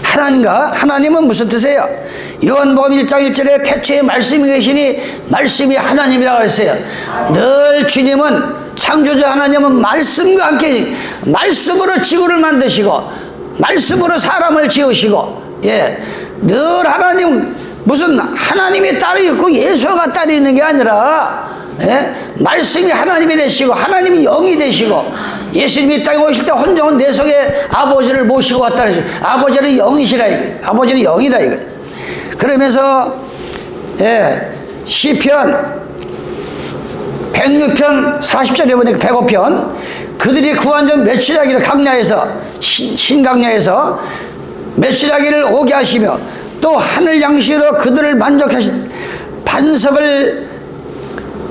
하나님은 무슨 뜻이에요? 요한복음 1장 1절에 태초에 말씀이 계시니 말씀이 하나님이라고 그랬어요. 늘 주님은, 창조자 하나님은 말씀과 함께 말씀으로 지구를 만드시고 말씀으로 사람을 지으시고, 늘 하나님, 무슨 하나님이 딸이 있고 예수가 딸이 있는 게 아니라, 말씀이 하나님이 되시고 하나님이 영이 되시고, 예수님이 땅에 오실 때 혼종은 내 속에 아버지를 모시고 왔다 그랬어요. 아버지는 영이시라, 아버지는 영이다 이거. 그러면서 시편 106편 40절에 보니까 105편, 그들이 구한 좀 메추라기를 강야에서, 신강야에서 메추라기를 오게 하시며 또 하늘 양식으로 그들을 만족하신 반석을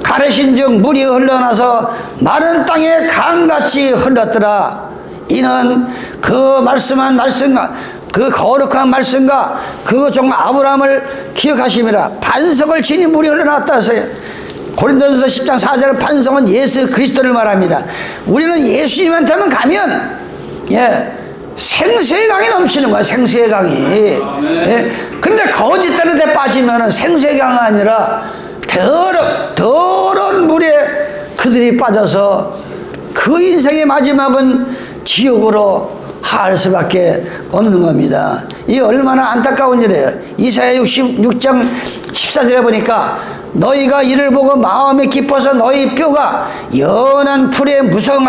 가르신 즉 물이 흘러나서 마른 땅에 강같이 흘렀더라. 이는 그 말씀한 말씀과 그 거룩한 말씀과 그 종 아브라함을 기억하심이라. 반석을 지니 물이 흘러나왔다 하세요. 고린도전서 10장 4절은 반석은 예수 그리스도를 말합니다. 우리는 예수님한테 가면 생수의 강이 넘치는 거야. 생수의 강이. 그런데 거짓되는 데 빠지면 생수의 강이 아니라 더러운 물에 그들이 빠져서 그 인생의 마지막은 지옥으로 할 수밖에 없는 겁니다. 이게 얼마나 안타까운 일이에요. 이사야 66장 14절에 보니까 너희가 이를 보고 마음이 깊어서 너희 뼈가 연한 풀의 무성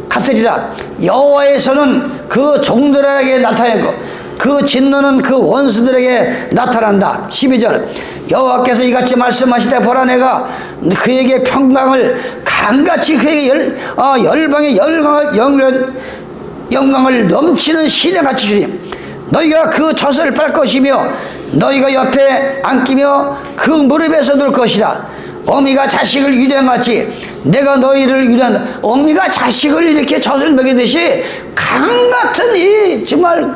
같으리라. 여호와의 손은 그 종들에게 나타나고 그 진노는 그 원수들에게 나타난다. 12절 여호와께서 이같이 말씀하시되 보라 내가 그에게 평강을 강같이 그에게 열방의 영광을 넘치는 시내같이 주리. 너희가 그 젖을 빨 것이며 너희가 옆에 앉기며 그 무릎에서 놀 것이다. 어미가 자식을 유령같이 내가 너희를 유령한다. 어미가 자식을 이렇게 젖을 먹이듯이 강같은 이 정말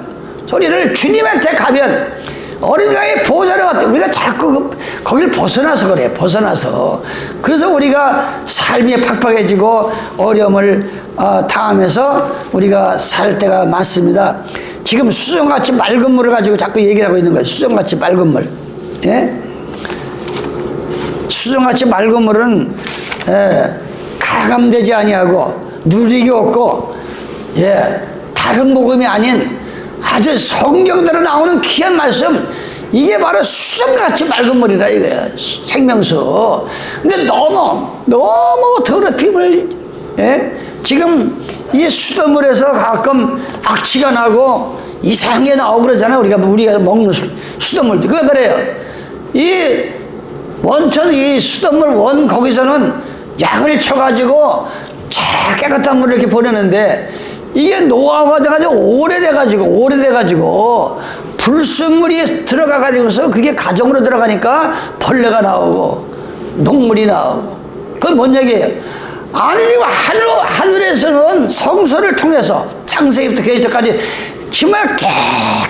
소리를 주님한테 가면 어린 양의 보좌로 왔대. 우리가 자꾸 거길 벗어나서 그래. 벗어나서. 그래서 우리가 삶이 팍팍해지고 어려움을 당하면서 우리가 살 때가 많습니다. 지금 수정같이 맑은 물을 가지고 자꾸 얘기를 하고 있는 거예요. 수정같이 맑은 물. 수정같이 맑은 물은 가감되지 아니하고 누리기 없고 다른 복음이 아닌 아주 성경대로 나오는 귀한 말씀, 이게 바로 수정같이 맑은 물이다 이거야. 생명수. 근데 너무 더럽힘을 지금 이 수돗물에서 가끔 악취가 나고 이상한 게 나오고 그러잖아요. 우리가 먹는 수돗물도 그거 그래요. 이 원천 이 수돗물 원 거기서는 약을 쳐가지고 깨끗한 물을 이렇게 보내는데 이게 노화가 돼가지고 오래돼가지고 불순물이 들어가가지고서 그게 가정으로 들어가니까 벌레가 나오고 녹물이 나오고. 그건 뭔 얘기예요? 아니 하늘에서는 성소를 통해서 창세기부터 계시까지 정말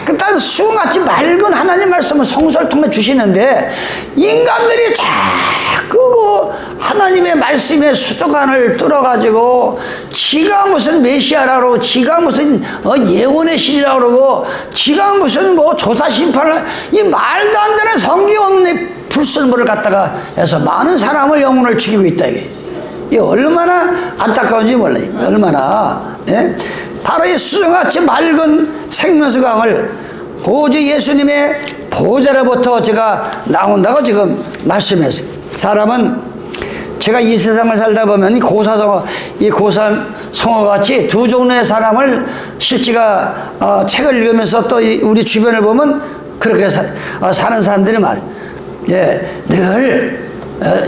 깨끗한 수같이 맑은 하나님 말씀을 성소를 통해 주시는데 인간들이 자꾸 하나님의 말씀의 수도관을 뚫어가지고 지가 무슨 메시아라고 지가 무슨 예언의 신이라고 그러고 지가 무슨 조사 심판을 이 말도 안 되는 성경 없는 불순물을 갖다가 해서 많은 사람을 영혼을 죽이고 있다 이게 얼마나 안타까운지 몰라요. 얼마나 바로 이 수정같이 맑은 생명수강을 오직 예수님의 보좌로부터 제가 나온다고 지금 말씀했어요. 사람은 제가 이 세상을 살다 보면 이 고사성어같이 두 종류의 사람을 실제가 책을 읽으면서 또 우리 주변을 보면 그렇게 사는 사람들이 많아요. 늘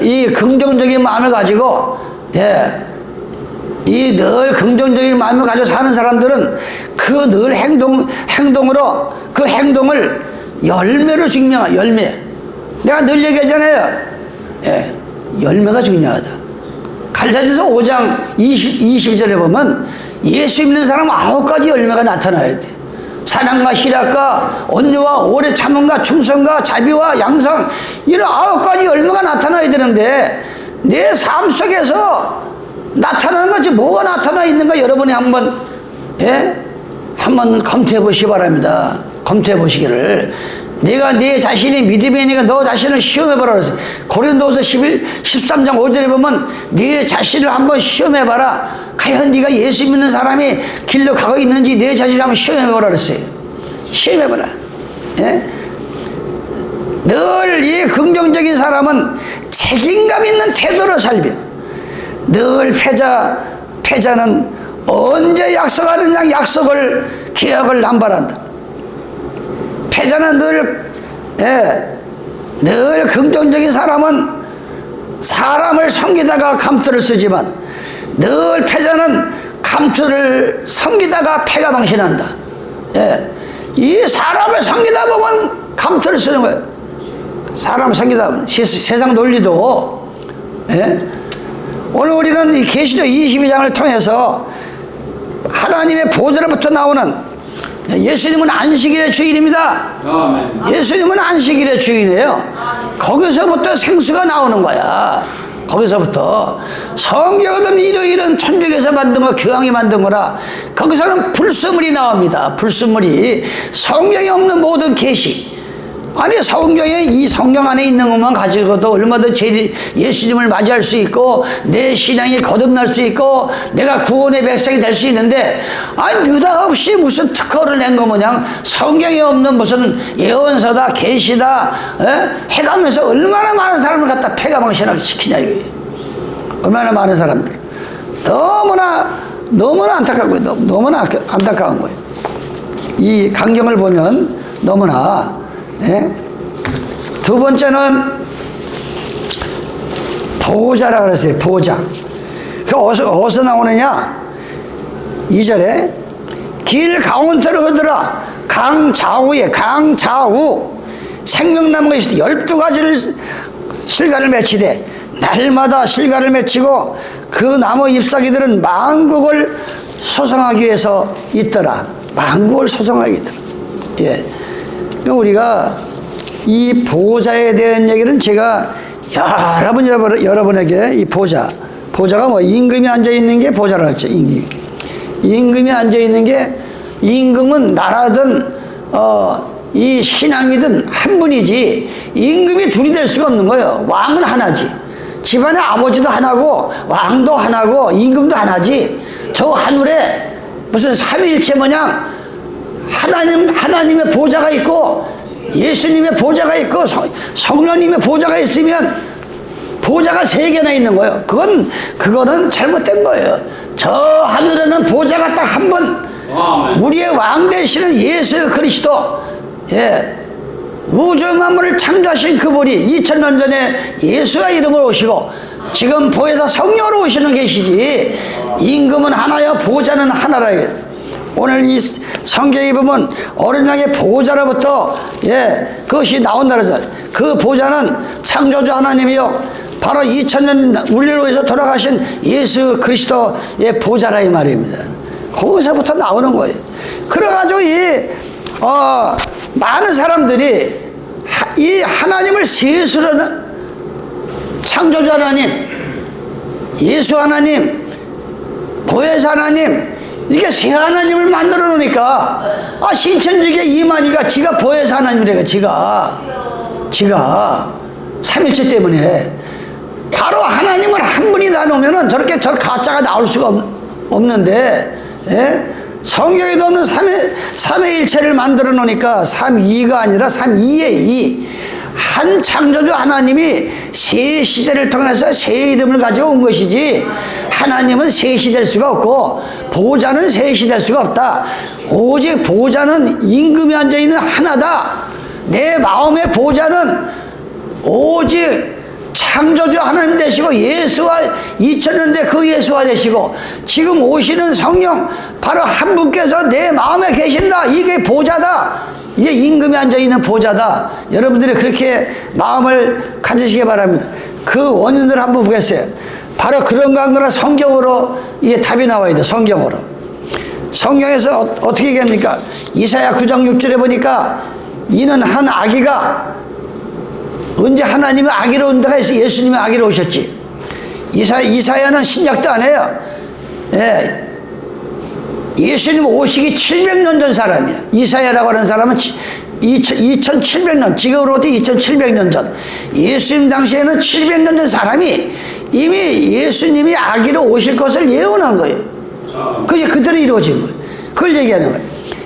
이 긍정적인 마음을 가지고 이 늘 긍정적인 마음을 가지고 사는 사람들은 그 늘 행동으로 그 행동을 열매로 증명하. 열매. 내가 늘 얘기하잖아요. 열매가 중요하다. 갈라디아서 5장 20절에 보면 예수 믿는 사람은 9가지 열매가 나타나야 돼. 사랑과 희락과 온유와 오래 참음과 충성과 자비와 양성, 이런 9가지 열매가 나타나야 되는데 내 삶 속에서 나타나는 것이 뭐가 나타나 있는가 여러분이 한번 검토해 보시기 바랍니다. 검토해 보시기를. 네가 네 자신이 믿음이니까 너 자신을 시험해봐라 그랬어요. 고린도후서 13장 5절에 보면 네 자신을 한번 시험해봐라. 과연 네가 예수 믿는 사람이 길로 가고 있는지 네 자신을 한번 시험해봐라 그랬어요. 시험해봐라. 늘 이 긍정적인 사람은 책임감 있는 태도로 살며, 늘 패자는 언제 약속하는 양 약속을 기억을 남발한다. 패자는 늘 긍정적인 사람은 사람을 섬기다가 감투를 쓰지만 늘 패자는 감투를 섬기다가 패가 방신한다. 이 사람을 섬기다 보면 감투를 쓰는 거예요. 사람을 섬기다 보면 세상 논리도. 오늘 우리는 이 계시록 22장을 통해서 하나님의 보좌로부터 나오는, 예수님은 안식일의 주인입니다. 예수님은 안식일의 주인이에요. 거기서부터 생수가 나오는 거야. 거기서부터. 성경은 일요일은 천주교에서 만든 거, 교황이 만든 거라. 거기서는 불순물이 나옵니다. 불순물이. 성경에 없는 모든 계시. 아니, 성경에, 이 성경 안에 있는 것만 가지고도 얼마든지 예수님을 맞이할 수 있고 내 신앙이 거듭날 수 있고 내가 구원의 백성이 될 수 있는데, 아니 느닷없이 무슨 특허를 낸 거 모양 성경에 없는 무슨 예언서다 계시다 해가면서 얼마나 많은 사람을 갖다 폐가망신하게 시키냐 이거예요. 얼마나 많은 사람들. 너무나 안타까운 거예요. 너무나 안타까운 거예요. 이 강경을 보면 너무나. 두 번째는 보호자라 그랬어요. 보호자. 그 어디서 나오느냐? 2절에 길 가운데로 흐르라. 강좌우 생명나무가 있어 12가지를 실과를 맺히되 날마다 실과를 맺히고 그 나무 잎사귀들은 만국을 소성하기 위해서 있더라. 만국을 소성하기 있더라. 우리가 이 보호자에 대한 얘기는 제가 여러분에게 이 보호자가 뭐 임금이 앉아있는 게 보호자라고 했죠. 임금이 앉아있는 게, 임금은 나라든 이 신앙이든 한 분이지 임금이 둘이 될 수가 없는 거예요. 왕은 하나지. 집안의 아버지도 하나고 왕도 하나고 임금도 하나지. 저 하늘에 무슨 삼위일체 모양 하나님의 보좌가 있고 예수님의 보좌가 있고 성령님의 보좌가 있으면 보좌가 3개나 있는 거예요. 그거는 잘못된 거예요. 저 하늘에는 보좌가 딱 한 번, 우리의 왕 되시는 예수 그리스도, 우주 만물을 창조하신 그분이 2000년 전에 예수의 이름으로 오시고 지금 보혜사 성령으로 오시는 계시지, 임금은 하나요 보좌는 하나라. 오늘 이 성경에 보면 어린 양의 보호자로부터 그것이 나온다 그래서 그 보호자는 창조주 하나님이요 바로 2000년 우리를 위해서 돌아가신 예수 그리스도의 보호자라 이 말입니다. 거기서부터 나오는 거예요. 그래가지고 많은 사람들이 이 하나님을 세수로는 창조주 하나님, 예수 하나님, 보혜사 하나님, 이게 새 하나님을 만들어 놓으니까 신천지계 이만희가 지가 보혜사 하나님이래요. 지가 삼일체 때문에. 바로 하나님을 한 분이 다 놓으면은 저렇게 저 가짜가 나올 수가 없는데, 성경에도 없는 삼위일체를 만들어 놓으니까 삼위가 아니라 삼위의 이. 한 창조주 하나님이 새 시대를 통해서 새 이름을 가지고 온 것이지, 하나님은 셋이 될 수가 없고 보호자는 셋이 될 수가 없다. 오직 보호자는 임금이 앉아있는 하나다. 내 마음의 보호자는 오직 창조주 하나님 되시고 예수와 2000년대 그 예수가 되시고 지금 오시는 성령 바로 한 분께서 내 마음에 계신다. 이게 보호자다. 이게 임금이 앉아있는 보호자다. 여러분들이 그렇게 마음을 가지시기 바랍니다. 그 원인을 한번 보겠어요. 바로 그런가 안 그런가 성경으로 이게 답이 나와야 돼. 성경으로. 성경에서 어떻게 얘기합니까? 이사야 9장 6절에 보니까 이는 한 아기가, 언제 하나님의 아기로 온 데가 있어? 예수님의 아기로 오셨지. 이사야는 신약도 안 해요. 예. 예수님 오시기 700년 전 사람이야. 이사야라고 하는 사람은 2700년, 지금으로부터 2700년 전. 예수님 당시에는 700년 전 사람이 이미 예수님이 아기로 오실 것을 예언한 거예요. 그게 그대로 이루어진 거예요. 그걸 얘기하는 거예요.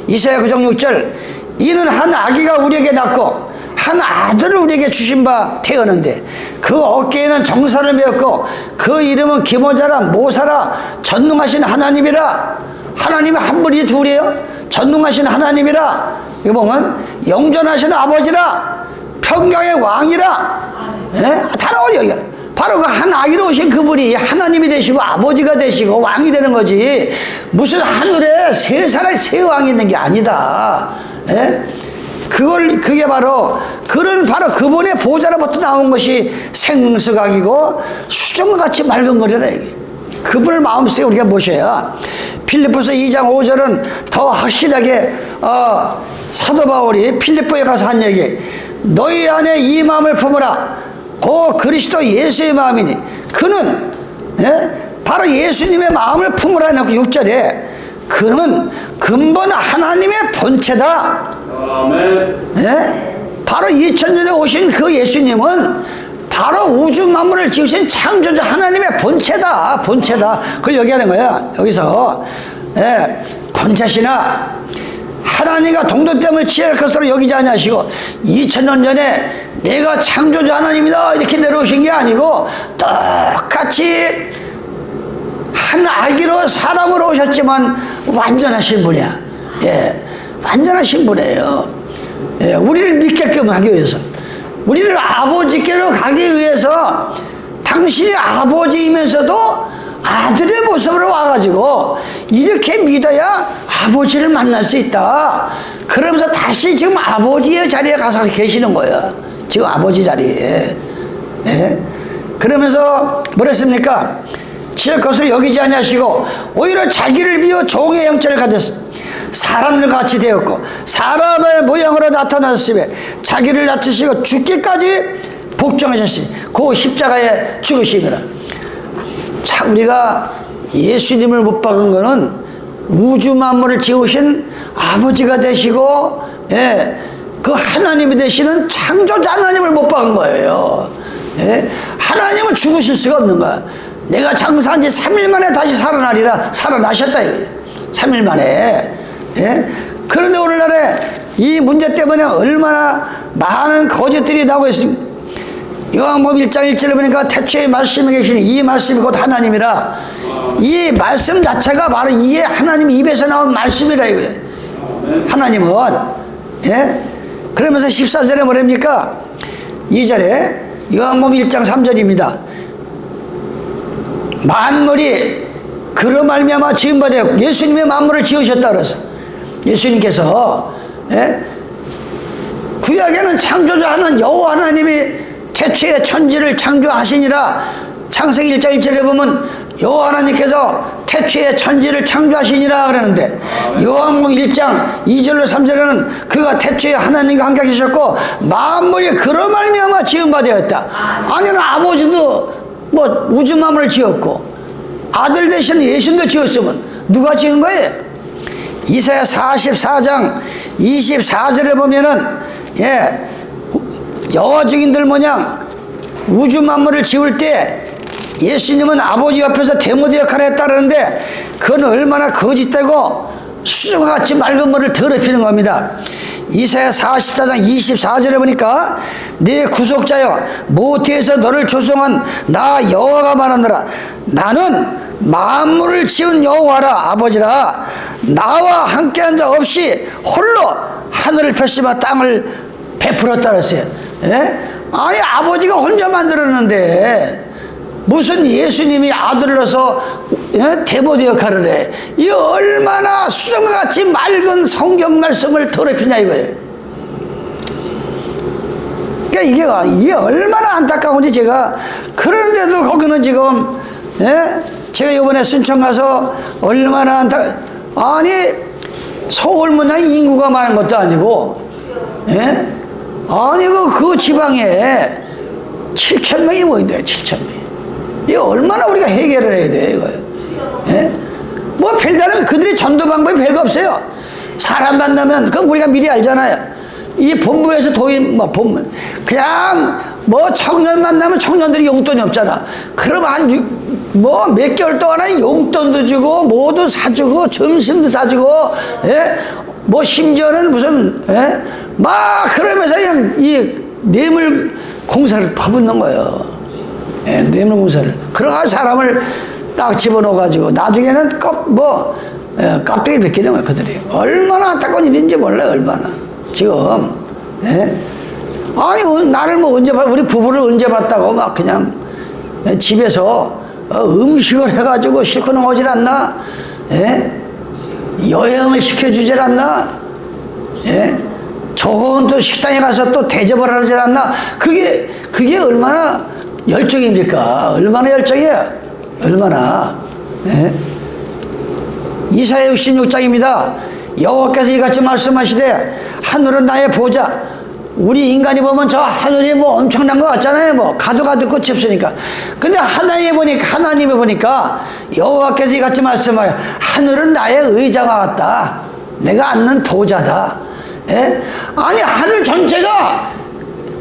이사야 9장 6절, 이는 한 아기가 우리에게 낳고 한 아들을 우리에게 주신 바 태어는데 그 어깨에는 정사를 메었고 그 이름은 기모자라 모사라 전능하신 하나님이라. 하나님이 한 분이 둘이에요. 전능하신 하나님이라. 이거 보면 영존하신 아버지라, 평강의 왕이라. 예? 다 나와요 여기가. 바로 그 한 아기로 오신 그분이 하나님이 되시고 아버지가 되시고 왕이 되는 거지, 무슨 하늘에 세 왕이 있는 게 아니다. 예? 그게 바로 그분의 보좌로부터 나온 것이 생수각이고 수정과 같이 맑은 거리라. 그분을 마음속에 우리가 모셔야. 필리포스 2장 5절은 더 확실하게 사도 바울이 필리포에 가서 한 얘기, 너희 안에 이 마음을 품으라. 고 그리스도 예수의 마음이니. 그는 바로 예수님의 마음을 품으라는 6절에 그는 근본 하나님의 본체다. 아멘. 바로 2000년에 오신 그 예수님은 바로 우주 만물을 지으신 창조자 하나님의 본체다. 그걸 얘기하는 거야. 여기서 본체시나 하나님과 동등됨을 취할 것으로 여기지 아니하시고 2000년 전에 내가 창조자 하나님이다 이렇게 내려오신 게 아니고 똑같이 한 아기로 사람으로 오셨지만 완전하신 분이야. 완전하신 분이에요. 우리를 믿게끔 하기 위해서, 우리를 아버지께로 가기 위해서 당신이 아버지이면서도 아들의 모습으로 와가지고 이렇게 믿어야 아버지를 만날 수 있다. 그러면서 다시 지금 아버지의 자리에 가서 계시는 거예요. 지금 아버지 자리에. 그러면서 뭐랬습니까? 지을 것을 여기지 아니하시고 오히려 자기를 비워 종의 형체를 가졌어. 사람들 같이 되었고 사람의 모양으로 나타났으며 자기를 낮추시고 죽기까지 복종하셨으니 그 십자가에 죽으심이라. 자, 우리가 예수님을 못 박은 거는 우주 만물을 지으신 아버지가 되시고 그 하나님이 되시는 창조자 하나님을 못 박은 거예요. 하나님은 죽으실 수가 없는 거야. 내가 장사한 지 3일 만에 다시 살아나리라. 살아나셨다 이거예요. 3일 만에. 그런데 오늘날에 이 문제 때문에 얼마나 많은 거짓들이 나오고 있습니다. 요한복음 1장 1절에 보니까 태초에 말씀이 계시니 이 말씀이 곧 하나님이라. 이 말씀 자체가 바로 이게 하나님 입에서 나온 말씀이라 이거예요. 하나님은. 그러면서 14절에 뭐랍니까? 2절에 요한복음 1장 3절입니다. 만물이 그로 말미암아 지은 바 되었고 예수님의 만물을 지으셨다 그랬어. 예수님께서 구약에는 창조자하는 여호와 하나님이 태초에 천지를 창조하시니라. 창세기 1장 1절에 보면 여호와 하나님께서 태초에 천지를 창조하시니라 그러는데 요한복음 1장 2절로 3절에는 그가 태초에 하나님과 함께 계셨고 만물이 그로 말미암아 지은 바 되었다. 아니면 아버지도 뭐 우주 만물을 지었고 아들 되신 예수님도 지었으면 누가 지은 거예요? 이사야 44장 24절에 보면은 여호와 증인들 모양 우주 만물을 지을 때 예수님은 아버지 옆에서 대모대 역할을 했다는데 그건 얼마나 거짓되고 수정과 같이 맑은 물을 더럽히는 겁니다. 이사야 44장 24절에 보니까 네 구속자여 모태에서 너를 조성한 나 여호와가 말하노라. 나는 만물을 지은 여호와라. 아버지라. 나와 함께한 자 없이 홀로 하늘을 펼치며 땅을 베풀었다 그랬어요. 아니 아버지가 혼자 만들었는데 무슨 예수님이 아들로서 대모대 역할을 해. 이 얼마나 수정과 같이 맑은 성경 말씀을 더럽히냐 이거예요. 그러니까 이게 얼마나 안타까운지 제가. 그런데도 거기는 지금 제가 이번에 순천 가서 얼마나 아니 서울만 인구가 많은 것도 아니고, 예? 아니 그 지방에 7,000명이 모인대요. 7,000명이. 이거 얼마나 우리가 해결을 해야 돼 이거. 예? 뭐 별다른 그들의 전도 방법이 별거 없어요. 사람 만나면 그건 우리가 미리 알잖아요. 이 본부에서 도인 뭐 본부 그냥 뭐 청년 만나면 청년들이 용돈이 없잖아. 그럼 한 뭐 몇 개월 동안은 용돈도 주고 뭐도 사주고 점심도 사주고, 예? 뭐 심지어는 무슨, 예? 막 그러면서 그냥 이 뇌물 공사를 퍼붓는 거예요. 예, 뇌물 공사를. 그러가 사람을 딱 집어넣어가지고 나중에는 꼭 뭐 깍두기 벗기는 거야 그들이. 얼마나 안타까운 일인지 몰라요. 얼마나 지금. 예? 아니 나를 뭐 언제 봤 우리 부부를 언제 봤다고 막 그냥 집에서 음식을 해가지고 실컷 오질 않나? 예? 여행을 시켜주질 않나? 예? 좋은 또 식당에 가서 또 대접을 하질 않나? 그게 얼마나 열정입니까? 얼마나 열정이에요? 얼마나? 예? 이사야 66장입니다. 여호와께서 이같이 말씀하시되 하늘은 나의 보좌. 우리 인간이 보면 저 하늘이 뭐 엄청난 것 같잖아요. 뭐 가도 끝이 없으니까. 근데 하나님이 보니까 여호와께서 이같이 말씀하여 하늘은 나의 의자와 같다. 내가 앉는 보좌다. 예? 아니 하늘 전체가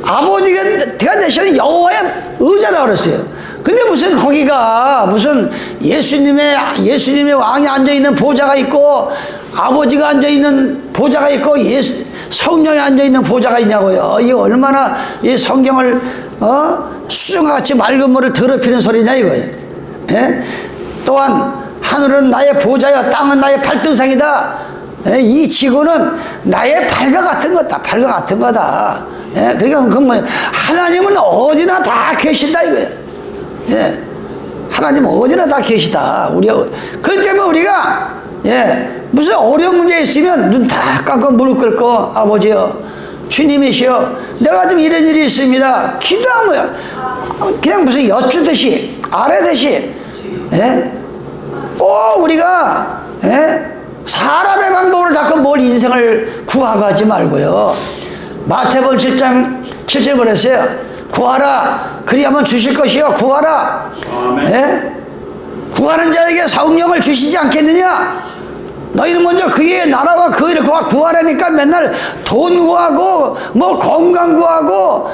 아버지가 되시는 여호와의 의자라고 그랬어요. 근데 무슨 거기가 무슨 예수님의 왕이 앉아있는 보좌가 있고 아버지가 앉아있는 보좌가 있고 성령이 앉아있는 보좌가 있냐고요. 이 얼마나 이 성경을 수정같이 맑은 물을 더럽히는 소리냐 이거예요. 예? 또한 하늘은 나의 보좌여 땅은 나의 발등상이다. 예? 이 지구는 나의 발과 같은 거다. 발과 같은 거다. 예? 그러니까 그건 뭐예요? 하나님은 어디나 다 계신다 이거예요. 예? 하나님은 어디나 다 계시다. 그렇기 때문에 우리가 무슨 어려운 문제 있으면 눈 다 감고 무릎 꿇고 아버지여 주님이시여 내가 좀 이런 일이 있습니다. 기도하면 그냥 무슨 여쭈듯이 아뢰듯이, 꼭 우리가 사람의 방법으로 자꾸 뭘 인생을 구하고 하지 말고요. 마태복음 7장 7절 그랬어요. 구하라 그리하면 주실 것이요. 구하라. 구하는 자에게 성령을 주시지 않겠느냐. 너희는 먼저 그의 나라와 그 일을 구하라니까 맨날 돈 구하고 뭐 건강 구하고,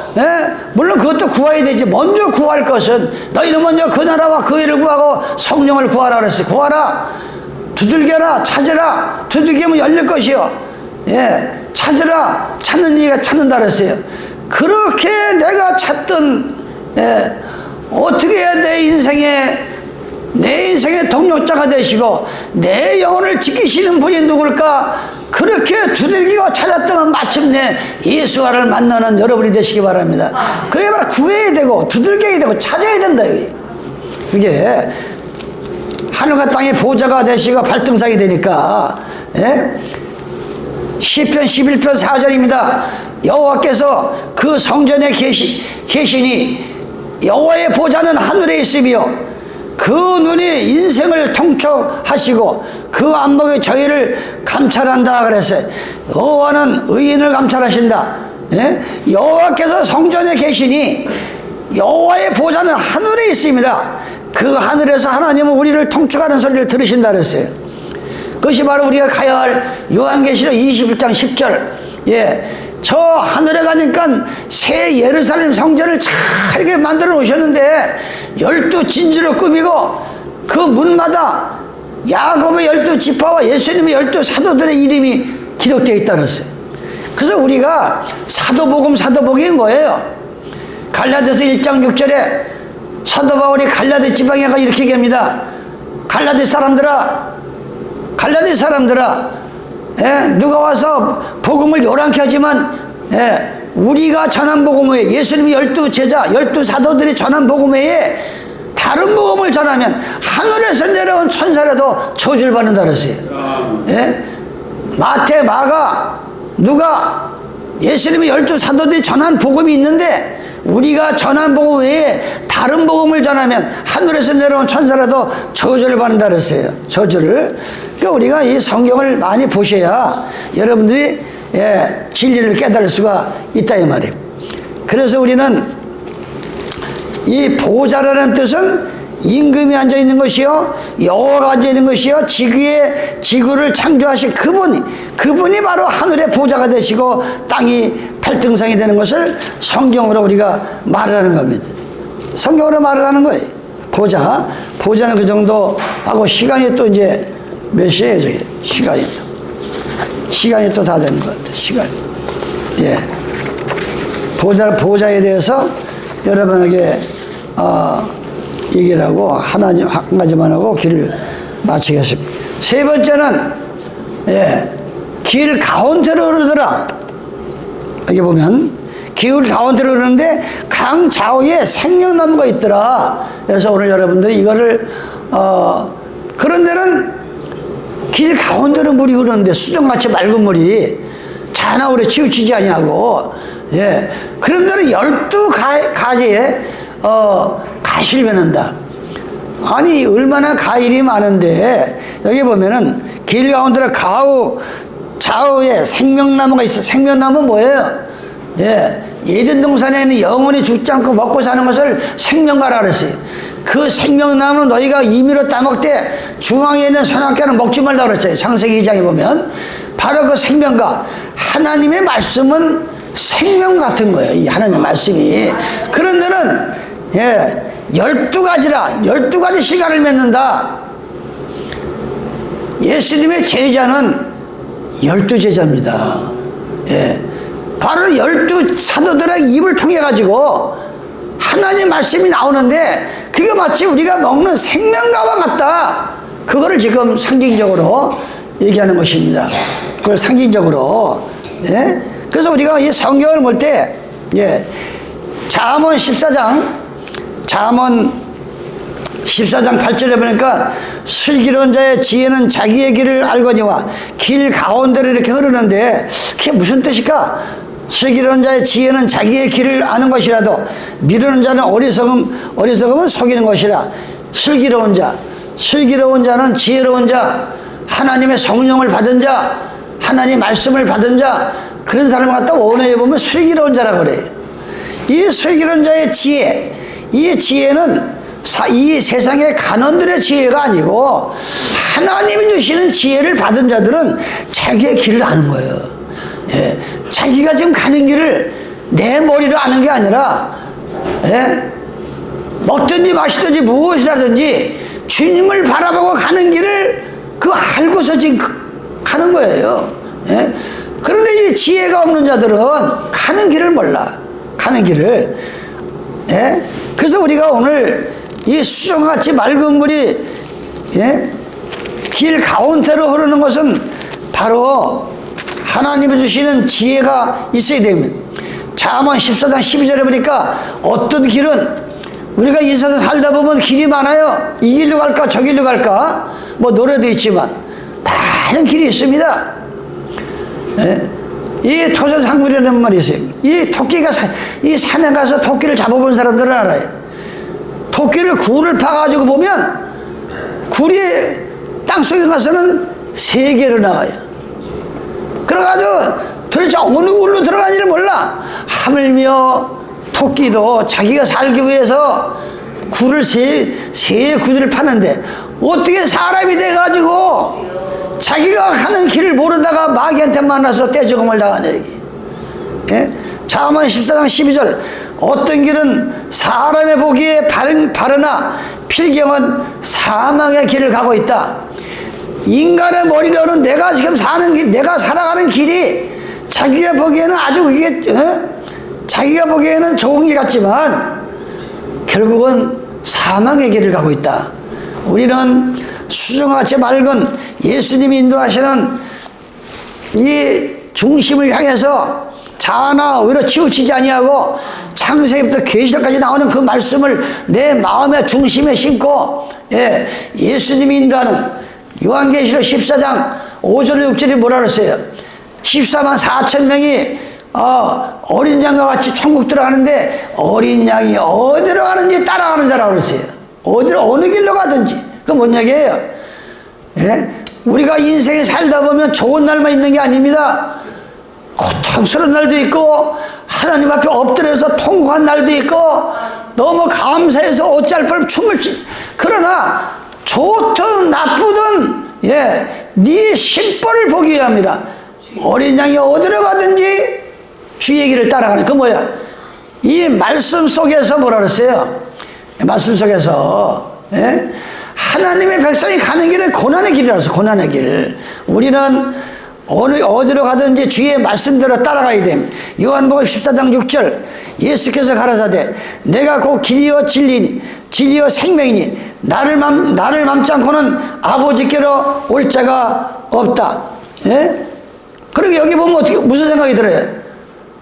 물론 그것도 구해야 되지. 먼저 구할 것은 너희는 먼저 그 나라와 그 일을 구하고 성령을 구하라 그랬어요. 구하라. 두들겨라. 찾으라. 두들기면 열릴 것이요. 찾으라. 찾는 이가 찾는다 그랬어요. 그렇게 내가 찾던, 어떻게 해야 내 인생의 동력자가 되시고 내 영혼을 지키시는 분이 누굴까? 그렇게 두들기고 찾았더니 마침내 예수와를 만나는 여러분이 되시기 바랍니다. 그게 바로 구해야 되고 두들겨야 되고 찾아야 된다. 그게 하늘과 땅의 보좌가 되시고 발등상이 되니까. 시편 11편 4절입니다. 여호와께서 그 성전에 계시니 여호와의 보좌는 하늘에 있으며 그 눈이 인생을 통촉하시고 그 안목에 저희를 감찰한다 그랬어요. 여호와는 의인을 감찰하신다. 여호와께서 성전에 계시니 여호와의 보좌는 하늘에 있습니다. 그 하늘에서 하나님은 우리를 통촉하는 소리를 들으신다 그랬어요. 그것이 바로 우리가 가야 할 요한계시록 21장 10절. 저 하늘에 가니까 새 예루살렘 성전을 잘게 만들어 놓으셨는데 12진주로 꾸미고 그 문마다 야곱의 12지파와 예수님의 12사도들의 이름이 기록되어 있다고 했어요. 그래서 우리가 사도복음이 뭐예요? 갈라디아서 1장 6절에 사도 바울이 갈라디 지방에 가 이렇게 얘기합니다. 갈라디 사람들아 누가 와서 복음을 요란케 하지만 우리가 전한 복음 외에 예수님이 12제자 12사도들이 전한 복음 외에 다른 복음을 전하면 하늘에서 내려온 천사라도 저주를 받는다 그랬어요. 마태, 마가, 누가 예수님이 12사도들이 전한 복음이 있는데 우리가 전한 복음 외에 다른 복음을 전하면 하늘에서 내려온 천사라도 저주를 받는다 그랬어요. 저주를. 그러니까 우리가 이 성경을 많이 보셔야 여러분들이 진리를 깨달을 수가 있다 이 말이에요. 그래서 우리는 이 보좌라는 뜻은 임금이 앉아있는 것이요 여호와가 앉아있는 것이요 지구를 창조하신 그분이 바로 하늘의 보좌가 되시고 땅이 발등상이 되는 것을 성경으로 우리가 말을 하는 겁니다. 성경으로 말을 하는 거예요. 보좌는 그 정도 하고 시간이 또 이제 몇 시에요 저기 시간이 또 다 되는 것 같아요. 시간. 예. 보좌에 대해서 여러분에게 얘기를 하고 한 가지만 하고 길을 마치겠습니다. 세 번째는 길 가운데로 흐르더라. 여기 보면 길 가운데로 흐르는데 강 좌우에 생명나무가 있더라. 그래서 오늘 여러분들이 이거를 그런 데는 길 가운데로 물이 흐르는데 수정같이 맑은 물이 자나울에 치우치지 아니하고 그런 데는 12가지의 가시를 맺는다. 아니 얼마나 가일이 많은데 여기 보면은 길 가운데로 좌우에 생명나무가 있어. 생명나무 뭐예요? 예덴 동산에 있는 영원히 죽지 않고 먹고 사는 것을 생명과라 그랬어요. 그 생명나무는 너희가 임의로 따먹되 중앙에 있는 선악과는 먹지 말라 그랬어요. 창세기 2장에 보면 바로 그 생명과 하나님의 말씀은 생명 같은 거예요. 이 하나님의 말씀이. 그런 데는 12가지라 12가지 시간을 맺는다. 예수님의 제자는 12제자입니다. 바로 12사도들의 입을 통해 가지고 하나님의 말씀이 나오는데 그게 마치 우리가 먹는 생명과와 같다. 그거를 지금 상징적으로 얘기하는 것입니다. 그걸 상징적으로. 그래서 우리가 이 성경을 볼 때 잠언 14장 8절에 보니까 슬기로운 자의 지혜는 자기의 길을 알거니와 길 가운데를 이렇게 흐르는데 그게 무슨 뜻일까? 슬기로운 자의 지혜는 자기의 길을 아는 것이라도 미루는 자는 어리석음은 속이는 것이라. 슬기로운 자는 지혜로운 자, 하나님의 성령을 받은 자, 하나님 말씀을 받은 자, 그런 사람을 갖다 원어에 보면 슬기로운 자라고 그래요. 이 슬기로운 자의 지혜, 이 지혜는 이 세상의 간원들의 지혜가 아니고 하나님이 주시는 지혜를 받은 자들은 자기의 길을 아는 거예요. 자기가 지금 가는 길을 내 머리로 아는 게 아니라 먹든지 마시든지 무엇이라든지 주님을 바라보고 가는 길을 알고서 지금 가는 거예요. 그런데 이 지혜가 없는 자들은 가는 길을 몰라. 가는 길을. 그래서 우리가 오늘 이 수정같이 맑은 물이 길 가운데로 흐르는 것은 바로 하나님이 주시는 지혜가 있어야 됩니다. 잠언 14장 12절에 보니까 어떤 길은 우리가 이 세상 살다 보면 길이 많아요. 이 길로 갈까 저 길로 갈까 뭐 노래도 있지만 많은 길이 있습니다. 이 토전상굴이라는 말이 있어요. 이 토끼가 이 산에 가서 토끼를 잡아본 사람들은 알아요. 토끼를 굴을 파가지고 보면 굴이 땅속에 가서는 3개로 나가요. 그래가지고 도대체 어느 굴로 들어가는지를 몰라. 하물며 토끼도 자기가 살기 위해서 굴을 세 구들을 파는데 어떻게 사람이 돼가지고 자기가 가는 길을 모르다가 마귀한테 만나서 떼죽음을 당하냐 얘기. 잠언 14장 12절 어떤 길은 사람의 보기에 바르나 필경은 사망의 길을 가고 있다. 인간의 머리로는 내가 지금 사는 길, 내가 살아가는 길이 자기가 보기에는 아주 그게 자기가 보기에는 좋은 길 같지만 결국은 사망의 길을 가고 있다. 우리는 수정같이 맑은 예수님이 인도하시는 이 중심을 향해서 자아나 오히려 치우치지 아니하고 창세기부터 계시록까지 나오는 그 말씀을 내 마음의 중심에 심고 예수님이 인도하는 요한계시록 14장 5절 6절이 뭐라 그랬어요? 14만 4천 명이 어린 양과 같이 천국 들어가는데 어린 양이 어디로 가는지 따라가는 자라고 그랬어요. 어느 길로 가든지. 그 뭔 얘기예요? 예? 우리가 인생에 살다 보면 좋은 날만 있는 게 아닙니다. 고통스러운 날도 있고 하나님 앞에 엎드려서 통곡한 날도 있고 너무 감사해서 어찌할 뻔 춤을 그러나 좋든 나쁘든 네 심벌을 보기 위함이라. 어린 양이 어디로 가든지 주의 길을 따라가는 그 뭐야? 이 말씀 속에서 뭐라 그랬어요? 말씀 속에서 하나님의 백성이 가는 길은 고난의 길이라서 고난의 길. 우리는 어디로 가든지 주의 말씀대로 따라가야 됩니다. 요한복음 14장 6절 예수께서 가라사대 내가 곧 길이요 진리니 진리요 생명이니 나를 맘지 않고는 아버지께로 올 자가 없다. 그리고 여기 보면 어떻게 무슨 생각이 들어요?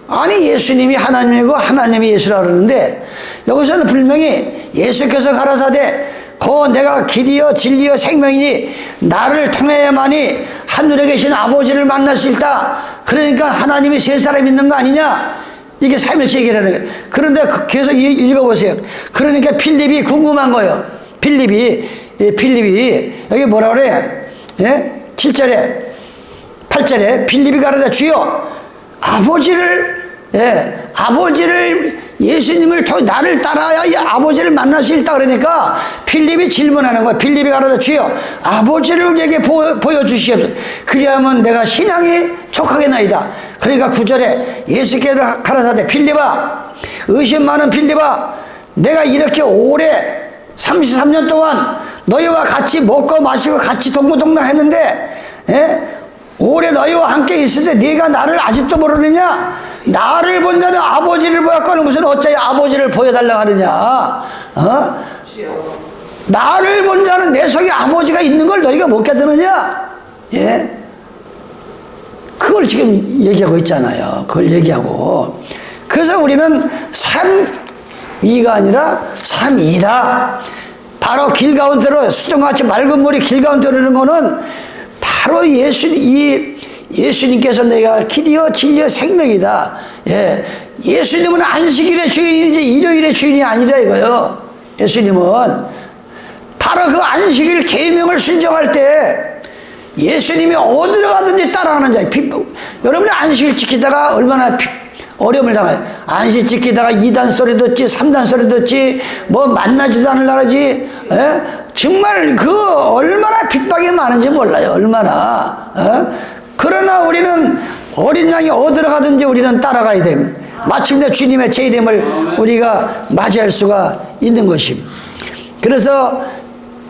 아니 예수님이 하나님이고 하나님이 예수라 그러는데 여기서는 분명히 예수께서 가라사대 곧 내가 길이요 진리요 생명이니 나를 통해야만이 하늘에 계신 아버지를 만날 수 있다. 그러니까 하나님이 세 사람이 있는 거 아니냐? 이게 삼일체 얘기라는 거예요. 그런데 계속 읽어보세요. 그러니까 필립이 궁금한 거예요. 필립이 여기 뭐라 그래? 7절에 8절에 필립이 가라사대 주여 아버지를 예수님을 통해 나를 따라야 이 아버지를 만날 수 있다. 그러니까 필립이 질문하는 거야. 필립이 가라사대 주여 아버지를 우리에게 보여주시옵소서. 그리하면 내가 신앙이 촉하겠나이다. 그러니까 9절에 예수께서 가라사대 필립아 의심 많은 필립아 내가 이렇게 오래 33년 동안 너희와 같이 먹고 마시고 같이 동고동락했는데 오래 너희와 함께 있을 때 네가 나를 아직도 모르느냐? 나를 본 자는 아버지를 보았거늘 무슨 어찌 아버지를 보여달라고 하느냐? 나를 본 자는 내 속에 아버지가 있는 걸 너희가 못 깨닫느냐? 그걸 지금 얘기하고 있잖아요. 그걸 얘기하고. 그래서 우리는 3위가 아니라 3이다. 바로 길 가운데로 수정같이 맑은 물이 길 가운데 흐르는 거는 바로 예수님께서 내가 길이요 진리요 생명이다. 예수님은 안식일의 주인이지 일요일의 주인이 아니라 이거요. 예수님은 바로 그 안식일 계명을 순종할 때 예수님이 어디로 가든지 따라가는 자예요. 여러분이 안식일 지키다가 얼마나 어려움을 당해요. 안식 지키다가 2단 소리 듣지 3단 소리 듣지 뭐 만나지도 않으려지 정말 그 얼마나 핍박이 많은지 몰라요. 얼마나 그러나 우리는 어린 양이 어디로 가든지 우리는 따라가야 됩니다. 마침내 주님의 재림을 우리가 맞이할 수가 있는 것입니다. 그래서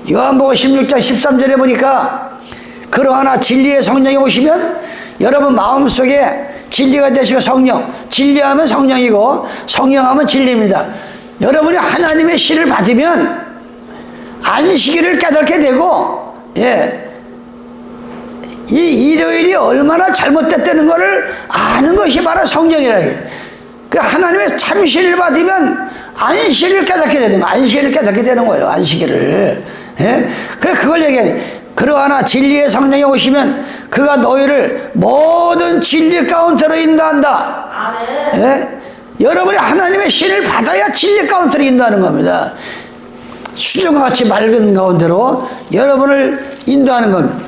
요한복음 16장 13절에 보니까 그러하나 진리의 성령이 오시면 여러분 마음속에 진리가 되시고 성령, 진리하면 성령이고 성령하면 진리입니다. 여러분이 하나님의 씨를 받으면 안식일을 깨닫게 되고 이 일요일이 얼마나 잘못됐다는 것을 아는 것이 바로 성령이라 해요. 그 하나님의 참시를 받으면 안식일을 깨닫게 되는 거예요. 안식일을 깨닫게 되는 거예요. 안식일을. 그걸 얘기해요. 그러하나 진리의 성령이 오시면 그가 너희를 모든 진리 가운데로 인도한다. 여러분이 하나님의 신을 받아야 진리 가운데로 인도하는 겁니다. 수정과 같이 맑은 가운데로 여러분을 인도하는 겁니다.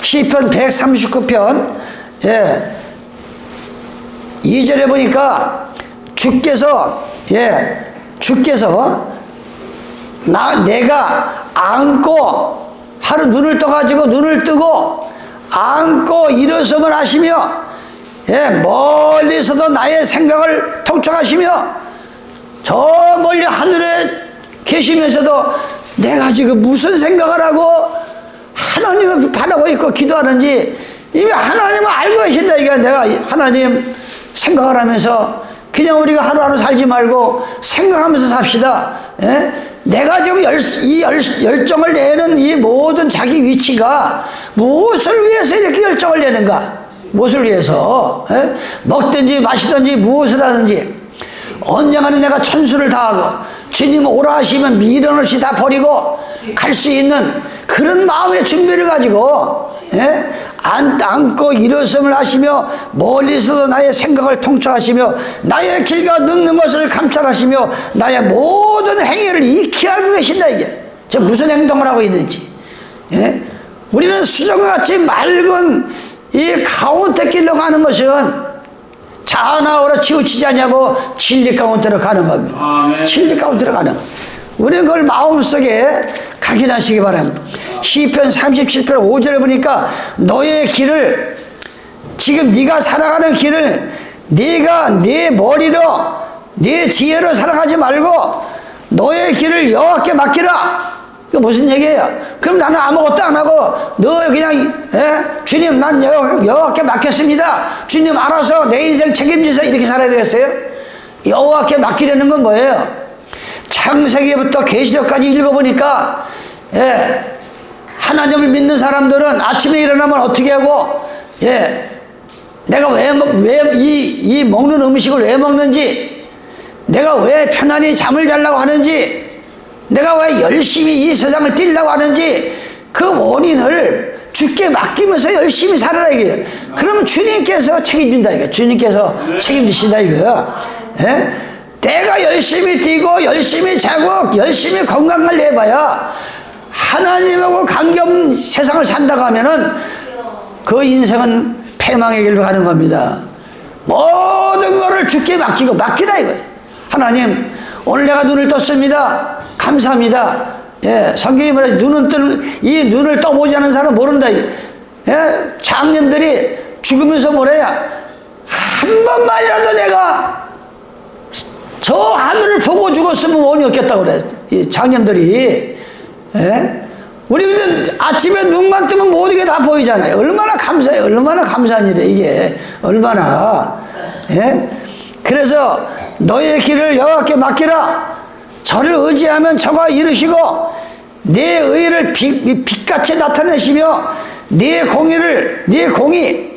시편 139편 2절에 보니까 주께서 내가 안고 하루 눈을 떠가지고 눈을 뜨고 안고 일어섬을 하시며 멀리서도 나의 생각을 통촉하시며 저 멀리 하늘에 계시면서도 내가 지금 무슨 생각을 하고 하나님을 바라고 있고 기도하는지 이미 하나님을 알고 계신다. 이게 내가 하나님 생각을 하면서 그냥 우리가 하루하루 살지 말고 생각하면서 삽시다. 내가 지금 이 열정을 내는 이 모든 자기 위치가 무엇을 위해서 이렇게 열정을 내는가? 무엇을 위해서? 먹든지 마시든지 무엇을 하든지 언젠가는 내가 천수를 다하고 주님 오라 하시면 미련 없이 다 버리고 갈 수 있는 그런 마음의 준비를 가지고 안고 일어섬을 하시며 멀리서도 나의 생각을 통찰하시며 나의 길과 늙는 것을 감찰하시며 나의 모든 행위를 익히 알고 계신다. 이게 저 무슨 행동을 하고 있는지. 예? 우리는 수정같이 맑은 이 가운데 길로 가는 것은 자나우로 치우치지 않냐고 진리 가운데로 가는 겁니다. 아멘. 진리 가운데로 가는 겁니다. 우리는 그걸 마음속에 각인하시기 바랍니다. 시편 37편 5절에 보니까 너의 길을, 지금 네가 살아가는 길을 네가 네 머리로 네 지혜로 살아가지 말고 너의 길을 여호와께 맡기라. 그 무슨 얘기예요? 그럼 나는 아무것도 안 하고 너 그냥 주님 난 여호와께 맡겼습니다. 주님 알아서 내 인생 책임지세요. 이렇게 살아야 되겠어요? 여호와께 맡기려는 건 뭐예요? 창세기부터 계시록까지 읽어보니까 하나님을 믿는 사람들은 아침에 일어나면 어떻게 하고 내가 왜 이 먹는 음식을 왜 먹는지, 내가 왜 편안히 잠을 자려고 하는지, 내가 왜 열심히 이 세상을 뛰려고 하는지 그 원인을 주께 맡기면서 열심히 살아라 이거예요. 그러면 주님께서 책임진다 이거예요. 주님께서 책임지신다 이거예요. 내가 열심히 뛰고 열심히 자고 열심히 건강을 내봐야 하나님하고 관계없는 세상을 산다고 하면은 그 인생은 패망의 길로 가는 겁니다. 모든 거를 주께 맡기다 이거예요. 하나님 오늘 내가 눈을 떴습니다. 감사합니다. 성경이 말해 이 눈을 떠보지 않은 사람은 모른다. 장님들이 죽으면서 뭐래요? 한 번만이라도 내가 저 하늘을 보고 죽었으면 원이 없겠다고 그래. 이 장님들이. 우리는 아침에 눈만 뜨면 모든 게 다 보이잖아요. 얼마나 감사해요. 얼마나 감사한 일이에요 이게. 얼마나. 그래서 너의 길을 여호와께 맡기라. 저를 의지하면 저가 이루시고 내 의를 빛같이 나타내시며 내 공의,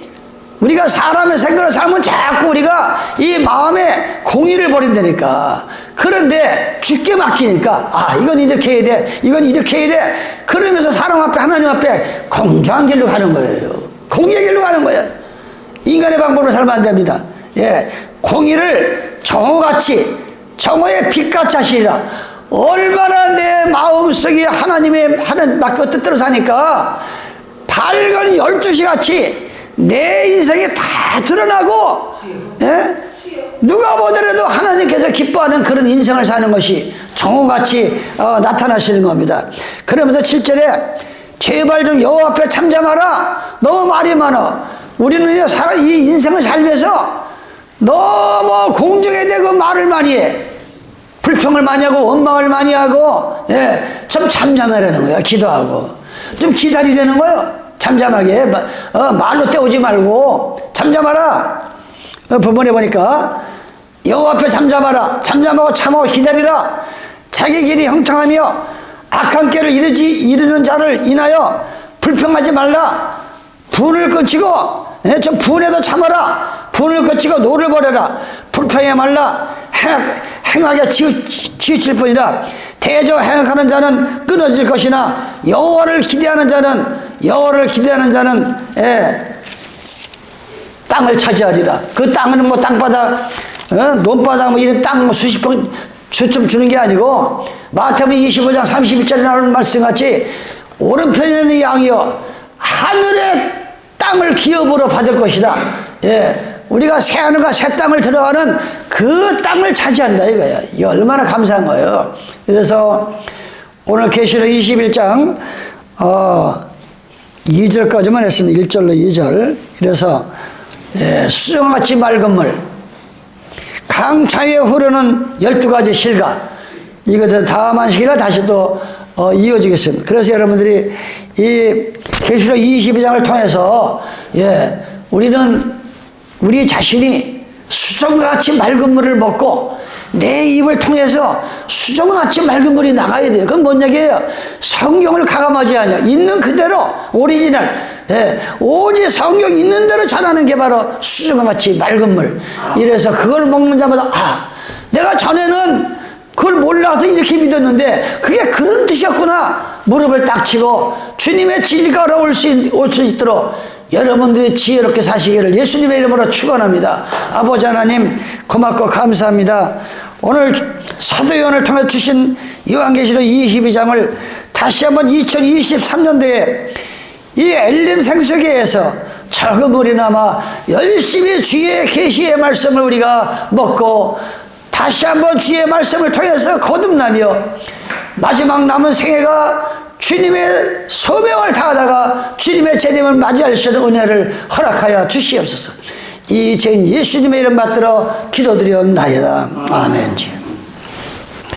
우리가 사람의 생각을 살면 자꾸 우리가 이 마음에 공의를 버린다니까. 그런데 주께 맡기니까 이건 이렇게 해야 돼, 이건 이렇게 해야 돼. 그러면서 사람 앞에 하나님 앞에 공정한 길로 가는 거예요. 공의의 길로 가는 거예요. 인간의 방법으로 살면 안 됩니다. 공의를 정오의 빛같이 하시리라. 얼마나 내 마음속에 하나님의 맡겨 뜻대로 사니까 밝은 12시 같이 내 인생이 다 드러나고 누가 보더라도 하나님께서 기뻐하는 그런 인생을 사는 것이 정오같이 나타나시는 겁니다. 그러면서 7절에 제발 좀 여호와 앞에 잠잠하라. 너무 말이 많아. 우리는 이 인생을 살면서 너무 공중에 대고 말을 많이 해. 불평을 많이 하고 원망을 많이 하고 좀 잠잠하라는 거야. 기도하고 좀 기다리라는 거예요. 잠잠하게 말로 때우지 말고 잠잠하라. 본문에 보니까 여호와 앞에 잠잠하라. 잠잠하고 참고 기다리라. 자기 길이 형통하며 악한 길을 이루는 자를 인하여 불평하지 말라. 분을 끊치고 좀 분에도 참아라. 분을 끊치고 노를 버려라. 불평해 말라. 행하게 치우칠 뿐이라. 대저 행하는 자는 끊어질 것이나 여호와를 기대하는 자는 땅을 차지하리라. 그 땅은 뭐 땅바닥, 논바닥 뭐 이런 땅 뭐 수십 평 수점 주는 게 아니고 마태복음 25장 31절에 나오는 말씀같이 오른편에 있는 양이여 하늘의 땅을 기업으로 받을 것이다. 우리가 새 하늘과 새 땅을 들어가는 그 땅을 차지한다 이거야. 이 얼마나 감사한 거예요. 그래서 오늘 계시록 21장 2절까지만 했습니다. 1절로 2절. 그래서 수정같이 맑은 물, 강차에 흐르는 12가지 실과, 이것은 다음 안식일에 다시 또 이어지겠습니다. 그래서 여러분들이 이 계시록 22장을 통해서 우리 자신이 수정같이 맑은 물을 먹고 내 입을 통해서 수정같이 맑은 물이 나가야 돼요. 그건 뭔 얘기예요? 성경을 가감하지 않냐. 있는 그대로 오리지널. 오직 성경 있는 대로 전하는 게 바로 수정같이 맑은 물. 이래서 그걸 먹는 자마다 내가 전에는 그걸 몰라서 이렇게 믿었는데 그게 그런 뜻이었구나. 무릎을 딱 치고 주님의 진리가 올 수 있도록 여러분들이 지혜롭게 사시기를 예수님의 이름으로 축원합니다. 아버지 하나님 고맙고 감사합니다. 오늘 사도 요한을 통해 주신 요한계시록 22장을 다시 한번 2023년도에 이 엘림 생수교회에서 적은 물이나마 열심히 주의 계시의 말씀을 우리가 먹고 다시 한번 주의 말씀을 통해서 거듭나며 마지막 남은 생애가 주님의 소명을 다하다가 주님의 재림을 맞이할 수 있는 은혜를 허락하여 주시옵소서. 이 죄인 예수님의 이름 받들어 기도드리옵나이다. 아멘.